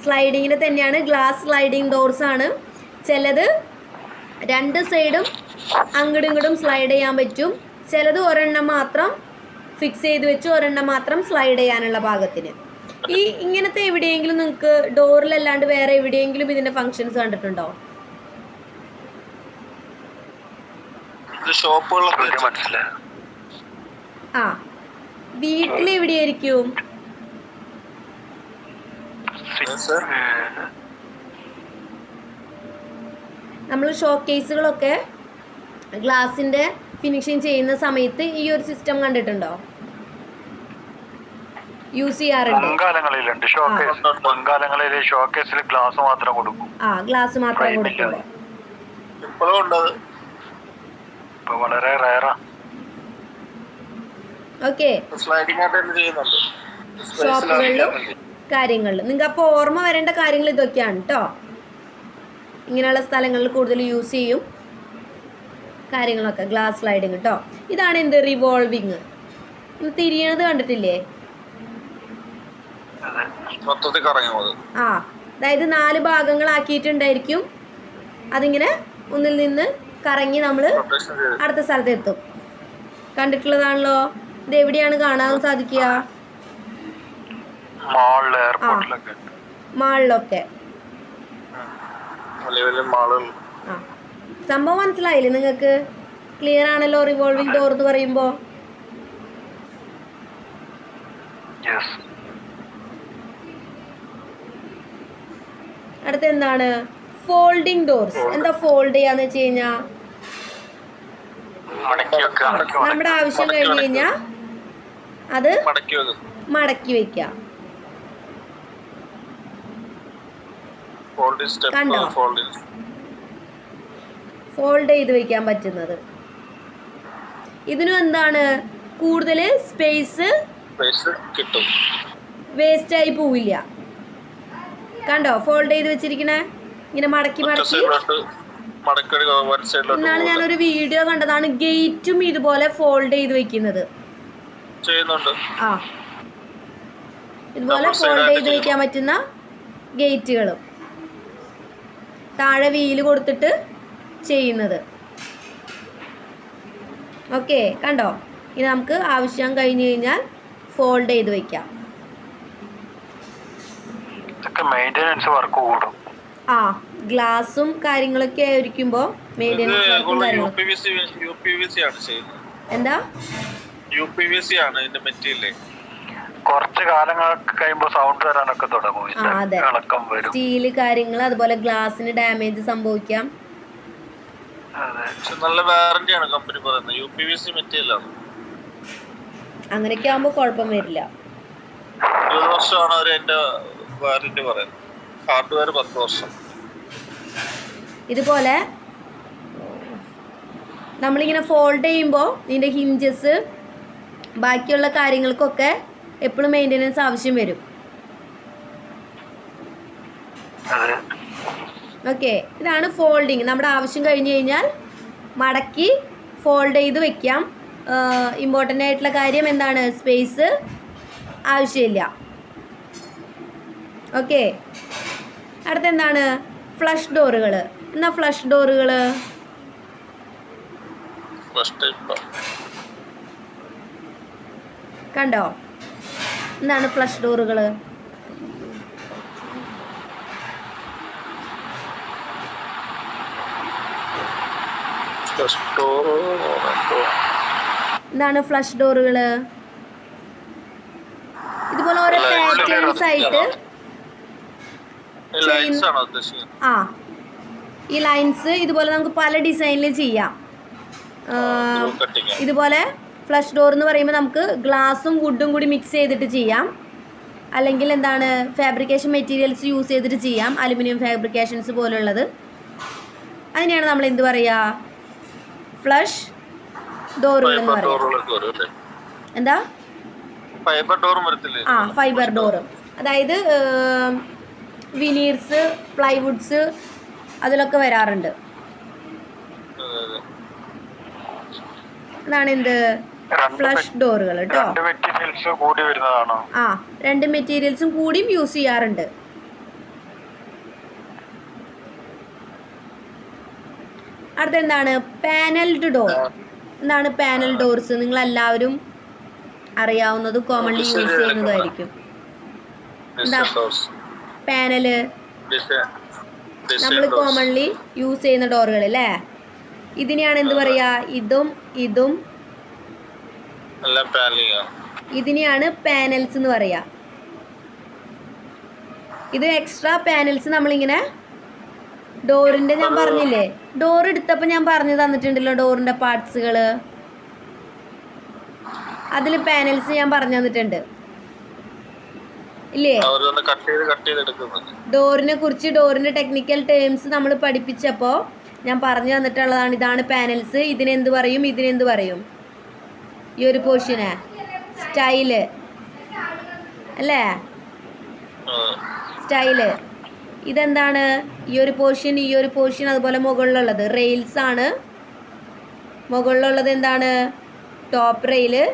സ്ലൈഡിങ്ങിന് തന്നെയാണ്. ഗ്ലാസ് സ്ലൈഡിങ് ഡോർസ് ആണ്. ചിലത് രണ്ട് സൈഡും അങ്ങോട്ടും ഇങ്ങോട്ടും സ്ലൈഡ് ചെയ്യാൻ പറ്റും. ചിലത് ഒരെണ്ണം മാത്രം ഫിക്സ് ചെയ്ത് വെച്ച് ഒരെണ്ണം മാത്രം സ്ലൈഡ് ചെയ്യാനുള്ള പാകത്തിന്. ഇങ്ങനത്തെ എവിടെയെങ്കിലും നിങ്ങൾക്ക് ഡോറിലല്ലാണ്ട് വേറെ എവിടെയെങ്കിലും ഇതിന്റെ ഫങ്ഷൻസ് കണ്ടിട്ടുണ്ടോ? ആ, വീട്ടിൽ എവിടെയായിരിക്കും? നമ്മൾ ഷോക്കേസുകളൊക്കെ ഗ്ലാസിന്റെ ഫിനിഷിങ് ചെയ്യുന്ന സമയത്ത് ഈ ഒരു സിസ്റ്റം കണ്ടിട്ടുണ്ടോ? യൂസ് ചെയ്യാറുണ്ട്. ഗ്ലാസ് മാത്രം കൊടുക്കും. ഗ്ലാസ് മാത്രം കൊടുക്കും. വളരെ റയറാ. ഓക്കെ, ഷോപ്പുകളിലും കാര്യങ്ങളിലും നിങ്ങൾക്ക് അപ്പോൾ ഓർമ്മ വരേണ്ട കാര്യങ്ങൾ ഇതൊക്കെയാണ് കേട്ടോ. ഇങ്ങനെയുള്ള സ്ഥലങ്ങളിൽ കൂടുതൽ യൂസ് ചെയ്യും കാര്യങ്ങളൊക്കെ. ഗ്ലാസ് സ്ലൈഡിങ് കേട്ടോ. ഇതാണ് എന്ത്? റിവോൾവിങ്. തിരിയണത് കണ്ടിട്ടില്ലേ? അതായത് 4 ഭാഗങ്ങളാക്കിയിട്ടുണ്ടായിരിക്കും. അതിങ്ങനെ ഒന്നിൽ നിന്ന് കറങ്ങി നമ്മൾ അടുത്ത സ്ഥലത്ത് എത്തും. കണ്ടിട്ടുള്ളതാണല്ലോ. ഇത് എവിടെയാണ് കാണാൻ സാധിക്കുക? മാളിലൊക്കെ. സംഭവം മനസ്സിലായില്ലേ നിങ്ങൾക്ക്? ക്ലിയർ ആണല്ലോ റിവോൾവിംഗ് ഡോർ എന്ന് പറയുമ്പോ? അടുത്ത എന്താണ്? Folding doors. എന്താ ഫോൾഡ് ചെയ്യാന്ന് വെച്ച് കഴിഞ്ഞാ നമ്മുടെ ആവശ്യം കഴിഞ്ഞ് കഴിഞ്ഞാ അത് മടക്കി വെക്കാം. കണ്ടോ? ഫോൾഡ് ചെയ്ത് വെക്കാൻ പറ്റുന്നത്. ഇതിനും എന്താണ്? കൂടുതൽ സ്പേസ് കിട്ടും. വേസ്റ്റ് ആയി പോവില്ല. കണ്ടോ? ഫോൾഡ് ചെയ്ത് വെച്ചിരിക്കണേ ഇങ്ങനെ മടക്കി മടക്കി. ഇന്നാണ് ഞാനൊരു വീഡിയോ കണ്ടതാണ്. ഗേറ്റും ഇതുപോലെ ഫോൾഡ് ചെയ്ത് വെക്കുന്നത്. ഇതുപോലെ ഫോൾഡ് ചെയ്ത് വെക്കാൻ പറ്റുന്ന ഗേറ്റുകളും താഴെ വീല് കൊടുത്തിട്ട് ചെയ്യുന്നത്. ഓക്കെ, കണ്ടോ? ഇനി നമുക്ക് ആവശ്യം കഴിഞ്ഞ് കഴിഞ്ഞാൽ ഫോൾഡ് ചെയ്ത് വെക്കാം. ഗ്ലാസും കാര്യങ്ങളൊക്കെ ആയിരിക്കുമ്പോ മെയിൻ്റെനൻസ് വർക്കും കാര്യങ്ങളും. എന്താ? കുറച്ച് കാലങ്ങൾക്ക് കഴിയുമ്പോൾ സൗണ്ട് വരാനൊക്കെ തുടങ്ങും. അതെ, സ്റ്റീല് കാര്യങ്ങൾ അതുപോലെ ഗ്ലാസിന് ഡാമേജ് സംഭവിക്കാം. നല്ല വാറന്റി ആണ് കമ്പനി പറയുന്നത്. UPVC മെറ്റീരിയൽ ആണ്. അങ്ങനെയൊക്കെ ആവുമ്പോ കുഴപ്പം വരില്ല. 20 വർഷമാണ് അവർ എന്റെ വാറന്റി പറയുന്നത്. ഹാർഡ്വെയർ 10 വർഷം. ഇതുപോലെ നമ്മളിങ്ങനെ ഫോൾഡ് ചെയ്യുമ്പോൾ ഇതിന്റെ ഹിഞ്ചസ് ബാക്കിയുള്ള കാര്യങ്ങൾക്കൊക്കെ എപ്പോഴും മെയിൻ്റെനൻസ് ആവശ്യം വരും. ഓക്കെ, ഇതാണ് ഫോൾഡിങ്. നമ്മുടെ ആവശ്യം കഴിഞ്ഞ് കഴിഞ്ഞാൽ മടക്കി ഫോൾഡ് ചെയ്ത് വെക്കാം. ഇമ്പോർട്ടൻ്റ് ആയിട്ടുള്ള കാര്യം എന്താണ്? സ്പേസ് ആവശ്യമില്ല. ഓക്കെ, അടുത്ത എന്താണ്? ഫ്ലഷ് ഡോറുകൾ. എന്നാ ഫ്ലഷ് ഡോറുകൾ? കണ്ടോ? എന്താണ് ഫ്ലഷ് ഡോറുകൾ? എന്താണ് ഫ്ലഷ് ഡോറുകൾ. ഇതുപോലെ ഓരോ പാറ്റേൺസ് ആയിട്ട് ആ ഈ ലൈൻസ് ഇതുപോലെ നമുക്ക് പല ഡിസൈനിൽ ചെയ്യാം. ഇതുപോലെ ഫ്ലഷ് ഡോർ എന്ന് പറയുമ്പോൾ നമുക്ക് ഗ്ലാസും വുഡും കൂടി മിക്സ് ചെയ്തിട്ട് ചെയ്യാം. അല്ലെങ്കിൽ എന്താണ് ഫാബ്രിക്കേഷൻ മെറ്റീരിയൽസ് യൂസ് ചെയ്തിട്ട് ചെയ്യാം, അലുമിനിയം ഫാബ്രിക്കേഷൻസ് പോലുള്ളത്. അതിനെയാണ് നമ്മൾ എന്ത് പറയുക, ഫ്ലഷ് ഡോറുകൾ എന്ന് പറയുക. എന്താ ആ ഫൈബർ ഡോറ്. അതായത് വിനീർസ്, പ്ലൈവുഡ്സ് അതിലൊക്കെ വരാറുണ്ട്. അതാണ് എന്ത് ഫ്ലഷ് ഡോറുകൾ കേട്ടോ. ആ 2 മെറ്റീരിയൽസും കൂടിയും യൂസ് ചെയ്യാറുണ്ട്. അടുത്ത എന്താണ് പാനൽഡ് ഡോർ. എന്താണ് പാനൽ ഡോർസ്? നിങ്ങൾ എല്ലാവരും അറിയാവുന്നതും കോമൺലി യൂസ് ചെയ്യുന്നതായിരിക്കും. എന്താ പാനല്? നമ്മൾ കോമൺലി യൂസ് ചെയ്യുന്ന ഡോറുകൾ അല്ലേ. ഇതിനെയാണ് എന്ത് പറയാ, ഇതും ഇതിനെയാണ് പാനൽസ് എന്ന് പറയാ. ഇത് എക്സ്ട്രാ പാനൽസ് നമ്മളിങ്ങനെ ഡോറിന്റെ, ഞാൻ പറഞ്ഞില്ലേ ഡോർ എടുത്തപ്പോൾ ഞാൻ പറഞ്ഞു തന്നിട്ടുണ്ടല്ലോ ഡോറിന്റെ പാർട്സുകൾ, അതിൽ പാനൽസ് ഞാൻ പറഞ്ഞു തന്നിട്ടുണ്ട് ഇല്ലേ. ഡോറിനെ കുറിച്ച് ഡോറിന്റെ ടെക്നിക്കൽ ടേംസ് നമ്മൾ പഠിപ്പിച്ചപ്പോൾ ഞാൻ പറഞ്ഞു തന്നിട്ടുള്ളതാണ്. ഇതാണ് പാനൽസ്, ഇതിനെന്ത് പറയും, ഇതിനെന്ത് പറയും. ഈ ഒരു പോർഷന് സ്റ്റൈല് അല്ലേ, സ്റ്റൈല്. ഇതെന്താണ് ഈ ഒരു പോർഷൻ അതുപോലെ മുകളിലുള്ളത് റെയിൽസ് ആണ്. മുകളിലുള്ളത് എന്താണ്, ടോപ്പ് റെയില്.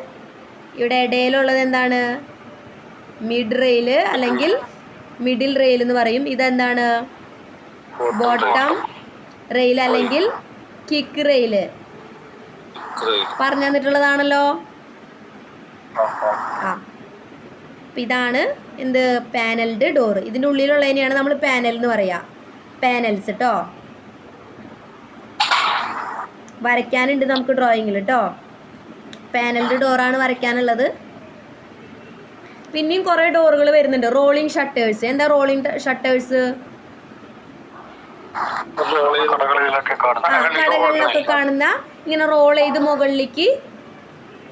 ഇവിടെ ഇടയിലുള്ളത് എന്താണ്, മിഡ് റെയില് അല്ലെങ്കിൽ മിഡിൽ റെയിൽ എന്ന് പറയും. ഇതെന്താണ്, ബോട്ടം റെയിൽ അല്ലെങ്കിൽ കിക്ക് റെയില്. പറഞ്ഞു തന്നിട്ടുള്ളതാണല്ലോ. ആ അപ്പം ഇതാണ് എന്ത് പാനൽഡ് ഡോർ. ഇതിൻ്റെ ഉള്ളിലുള്ളതിനെയാണ് നമ്മൾ പാനൽ എന്ന് പറയാ, പാനൽസ് കേട്ടോ. വരയ്ക്കാനുണ്ട് നമുക്ക് ഡ്രോയിങ്ങിൽ കേട്ടോ. പാനൽഡ് ഡോറാണ് വരയ്ക്കാനുള്ളത്. പിന്നെയും കുറേ ഡോറുകൾ വരുന്നുണ്ട്. Rolling shutters. എന്താ റോളിംഗ് ഷട്ടേഴ്സ്? കടകളിലൊക്കെ കാണുന്ന ഇങ്ങനെ റോൾ ചെയ്ത് മുകളിലേക്ക്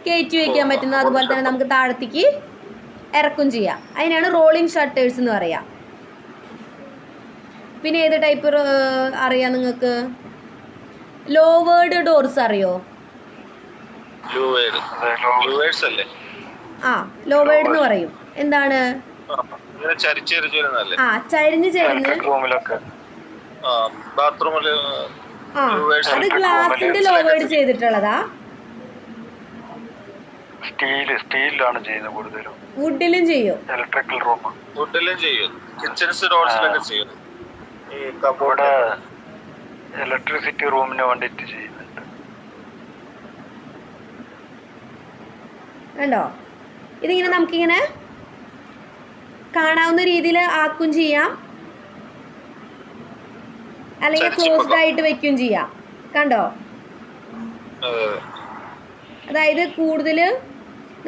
കയറ്റി വയ്ക്കാൻ പറ്റുന്ന, അതുപോലെ തന്നെ നമുക്ക് താഴത്തേക്ക് ഇറക്കും ചെയ്യാം. അതിനാണ് റോളിംഗ് ഷട്ടേഴ്സ് എന്ന് പറയാം. പിന്നെ ഏത് ടൈപ്പ് അറിയാം നിങ്ങൾക്ക്? ലോവേർഡ് ഡോർസ് അറിയോ? ആ ലോവേർഡ് എന്ന് പറയും. എന്താണ് ആ ചരിഞ്ഞ് അത് ഗ്ലാസിന്റെ ലോവേർഡ് ചെയ്തിട്ടുള്ളതാ. സ്റ്റീലിലാണ് ചെയ്യുന്നത് കൂടുതലും. വുഡിലും ചെയ്യും, ഇലക്ട്രിക്കൽ റൂം വുഡിലും ചെയ്യും, കിച്ചൺസ് ഡോർസിലൊക്കെ ചെയ്യും. ഈ കബോർഡ് ഇലക്ട്രിസിറ്റി റൂമിന് വേണ്ടിയിട്ട് ചെയ്യുന്നുണ്ട്. കണ്ടോ? ഇതിങ്ങനെ നമുക്കിങ്ങനെ കാണാവുന്ന രീതിയിൽ ആക്കും ചെയ്യാം, അല്ലെങ്കിൽ ക്ലോസ്ഡ് ആയിട്ട് വെക്കുകയും ചെയ്യാം. കണ്ടോ? അതായത് കൂടുതൽ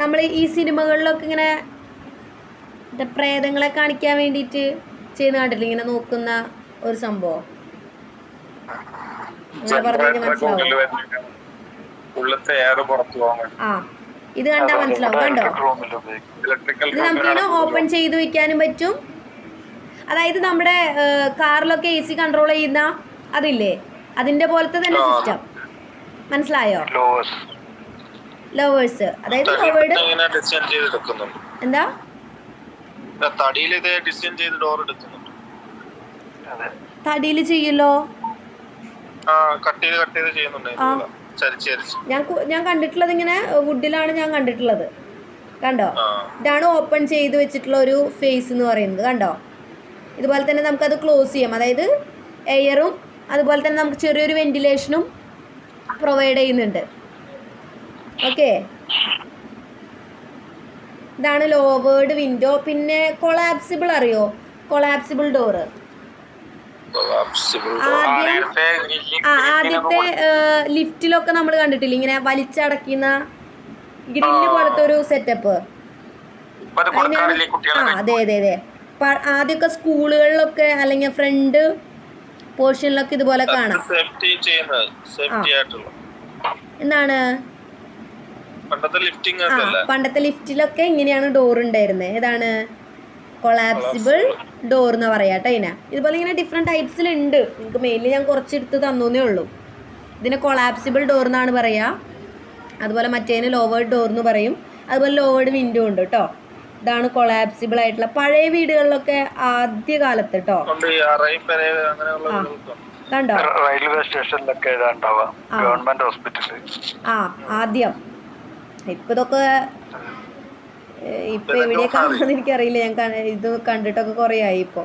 നമ്മൾ ഈ സിനിമകളിലൊക്കെ ഇങ്ങനെ പ്രേതങ്ങളെ കാണിക്കാൻ വേണ്ടിയിട്ട് ചെയ്യുന്ന കണ്ടില്ല, ഇങ്ങനെ നോക്കുന്ന ഒരു സംഭവം. അങ്ങനെ പറഞ്ഞു മനസ്സിലാവും. ആ ഇത് കണ്ടാ മനസ്സിലാവും. കണ്ടോ? ഇത് നമുക്കിങ്ങനെ ഓപ്പൺ ചെയ്ത് വെക്കാനും പറ്റും. അതായത് നമ്മുടെ കാറിലൊക്കെ AC കൺട്രോൾ ചെയ്യുന്ന അതില്ലേ, അതിന്റെ പോലത്തെ തന്നെ സിസ്റ്റം. മനസ്സിലായോ? ലോവേഴ്സ്. അതായത് ലോവേർഡ് എന്താ തടിയിൽ ചെയ്യല്ലോ. ഞാൻ കണ്ടിട്ടുള്ളത് ഇങ്ങനെ വുഡിലാണ് ഞാൻ കണ്ടിട്ടുള്ളത്. കണ്ടോ? ഇതാണ് ഓപ്പൺ ചെയ്ത് വെച്ചിട്ടുള്ള ഒരു ഫേസ് എന്ന് പറയുന്നത്. കണ്ടോ? ഇതുപോലെ തന്നെ നമുക്കത് ക്ലോസ് ചെയ്യാം. അതായത് എയറും അതുപോലെ തന്നെ നമുക്ക് ചെറിയൊരു വെന്റിലേഷനും പ്രൊവൈഡ് ചെയ്യുന്നുണ്ട്. ഓക്കെ, ഇതാണ് ലോവേർഡ് വിൻഡോ. പിന്നെ കൊളാപ്സിബിൾ അറിയോ? Collapsible door. ആദ്യത്തെ ലിഫ്റ്റിലൊക്കെ നമ്മൾ കണ്ടിട്ടില്ല, ഇങ്ങനെ വലിച്ചടക്കുന്ന ഗ്രില്ല് പോലത്തെ ഒരു സെറ്റപ്പ്. ഇപ്പൊ അത് കൊടുക്കാറില്ലേ ആ കുട്ടികളെ? അതെ അതെ അതെ. ആദ്യമൊക്കെ സ്കൂളുകളിലൊക്കെ അല്ലെങ്കിൽ ഫ്രണ്ട് പോർഷനിലൊക്കെ ഇതുപോലെ കാണാം. സേഫ്റ്റി ചെയ്യുന്നത്, സേഫ്റ്റി ആയിട്ടുള്ള എന്താണ് പണ്ടത്തെ ലിഫ്റ്റിംഗ് ആ ഒക്കെ അല്ലേ? പണ്ടത്തെ ലിഫ്റ്റിലൊക്കെ ഇങ്ങനെയാണ് ഡോർ ഉണ്ടായിരുന്നത്. ഏതാണ് കൊളാപ്സിബിൾ ഡോർ എന്ന് പറയാട്ടോ ഇതിനെ. ഇതുപോലെ ഇങ്ങനെ ഡിഫറെൻറ്റ് ടൈപ്സിലുണ്ട്. നിങ്ങൾക്ക് മെയിൻലി ഞാൻ കുറച്ചെടുത്ത് തന്നേ ഉള്ളൂ. ഇതിനെ കൊളാപ്സിബിൾ ഡോർ എന്നാണ് പറയുക. അതുപോലെ മറ്റേതിന് ലോവേർഡ് ഡോർ എന്ന് പറയും. അതുപോലെ ലോവേർഡ് വിൻഡോ ഉണ്ട് കേട്ടോ. ഇതാണ് കൊളാപ്സിബിൾ ആയിട്ടുള്ള പഴയ വീടുകളിലൊക്കെ ആദ്യ കാലത്ത് കേട്ടോ. കണ്ടോ റെയിൽവേ സ്റ്റേഷനിലൊക്കെ ഗവൺമെന്റ് ഹോസ്പിറ്റല്. ആ ആദ്യം. ഇപ്പൊ ഇതൊക്കെ ഇപ്പൊ എവിടെയൊക്കെയാണെന്ന് എനിക്കറിയില്ല. ഞാൻ ഇത് കണ്ടിട്ടൊക്കെ കുറേ ആയി ഇപ്പൊ.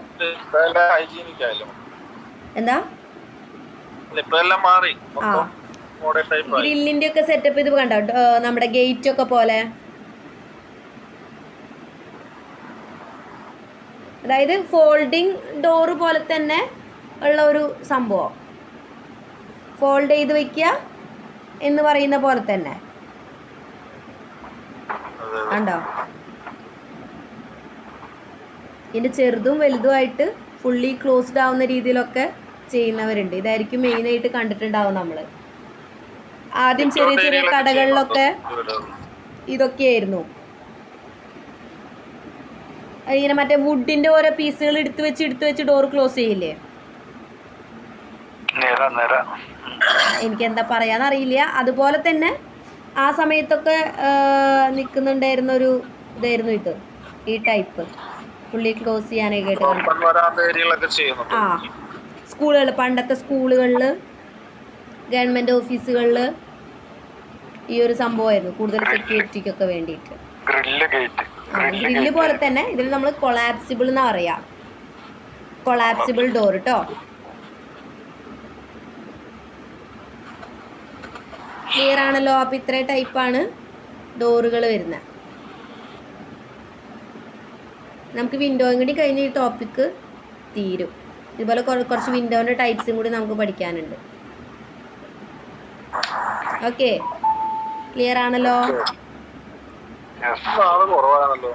എന്താ ആ ഗ്രില്ലിന്റെ ഒക്കെ സെറ്റപ്പ് ഇത് കണ്ടോ, നമ്മുടെ ഗേറ്റ് ഒക്കെ പോലെ. അതായത് ഫോൾഡിങ് ഡോറ് പോലെ തന്നെ ഉള്ള ഒരു സംഭവം. ഫോൾഡ് ചെയ്ത് വെക്കുക എന്ന് പറയുന്ന പോലെ തന്നെ കണ്ടോ. ഇതിൻ്റെ ചെറുതും വലുതുമായിട്ട് ഫുള്ളി ക്ലോസ്ഡ് ആവുന്ന രീതിയിലൊക്കെ ചെയ്യുന്നവരുണ്ട്. ഇതായിരിക്കും മെയിനായിട്ട് കണ്ടിട്ടുണ്ടാവും നമ്മൾ. ആദ്യം ചെറിയ ചെറിയ കടകളിലൊക്കെ ഇതൊക്കെയായിരുന്നു. ഇങ്ങനെ മറ്റേ വുഡിന്റെ ഓരോ പീസുകൾ എടുത്ത് വെച്ച് ഡോർ ക്ലോസ് ചെയ്യില്ലേ. എനിക്ക് എന്താ പറയാന്നറിയില്ല. അതുപോലെ തന്നെ ആ സമയത്തൊക്കെ നിൽക്കുന്നുണ്ടായിരുന്ന ഒരു ഇതായിരുന്നു ഇത്, ഈ ടൈപ്പ് ഫുള്ളി ക്ലോസ് ചെയ്യാനൊക്കെ ആയിട്ട്. ആ സ്കൂളുകൾ, പണ്ടത്തെ സ്കൂളുകളിൽ, ഗവൺമെൻറ് ഓഫീസുകളിൽ ഈ ഒരു സംഭവമായിരുന്നു കൂടുതൽ സെക്യൂരിറ്റിക്കൊക്കെ വേണ്ടിയിട്ട്. ഗ്രില്ല് പോലെ തന്നെ ഇതിൽ നമ്മൾ കൊളാപ്സിബിൾ എന്നാ പറയാ. കൊളാപ്സിബിൾ ഡോർ കേട്ടോ. ക്ലിയർ ആണല്ലോ. അപ്പം ഇത്രയും ടൈപ്പാണ് ഡോറുകൾ വരുന്നത്. നമുക്ക് വിൻഡോയും കൂടി കഴിഞ്ഞ് ഈ ടോപ്പിക്ക് തീരും. ഇതുപോലെ കുറച്ച് വിൻഡോൻ്റെ ടൈപ്സും കൂടി നമുക്ക് പഠിക്കാനുണ്ട്. ഓക്കെ, ക്ലിയർ ആണല്ലോ. കുറവാണല്ലോ.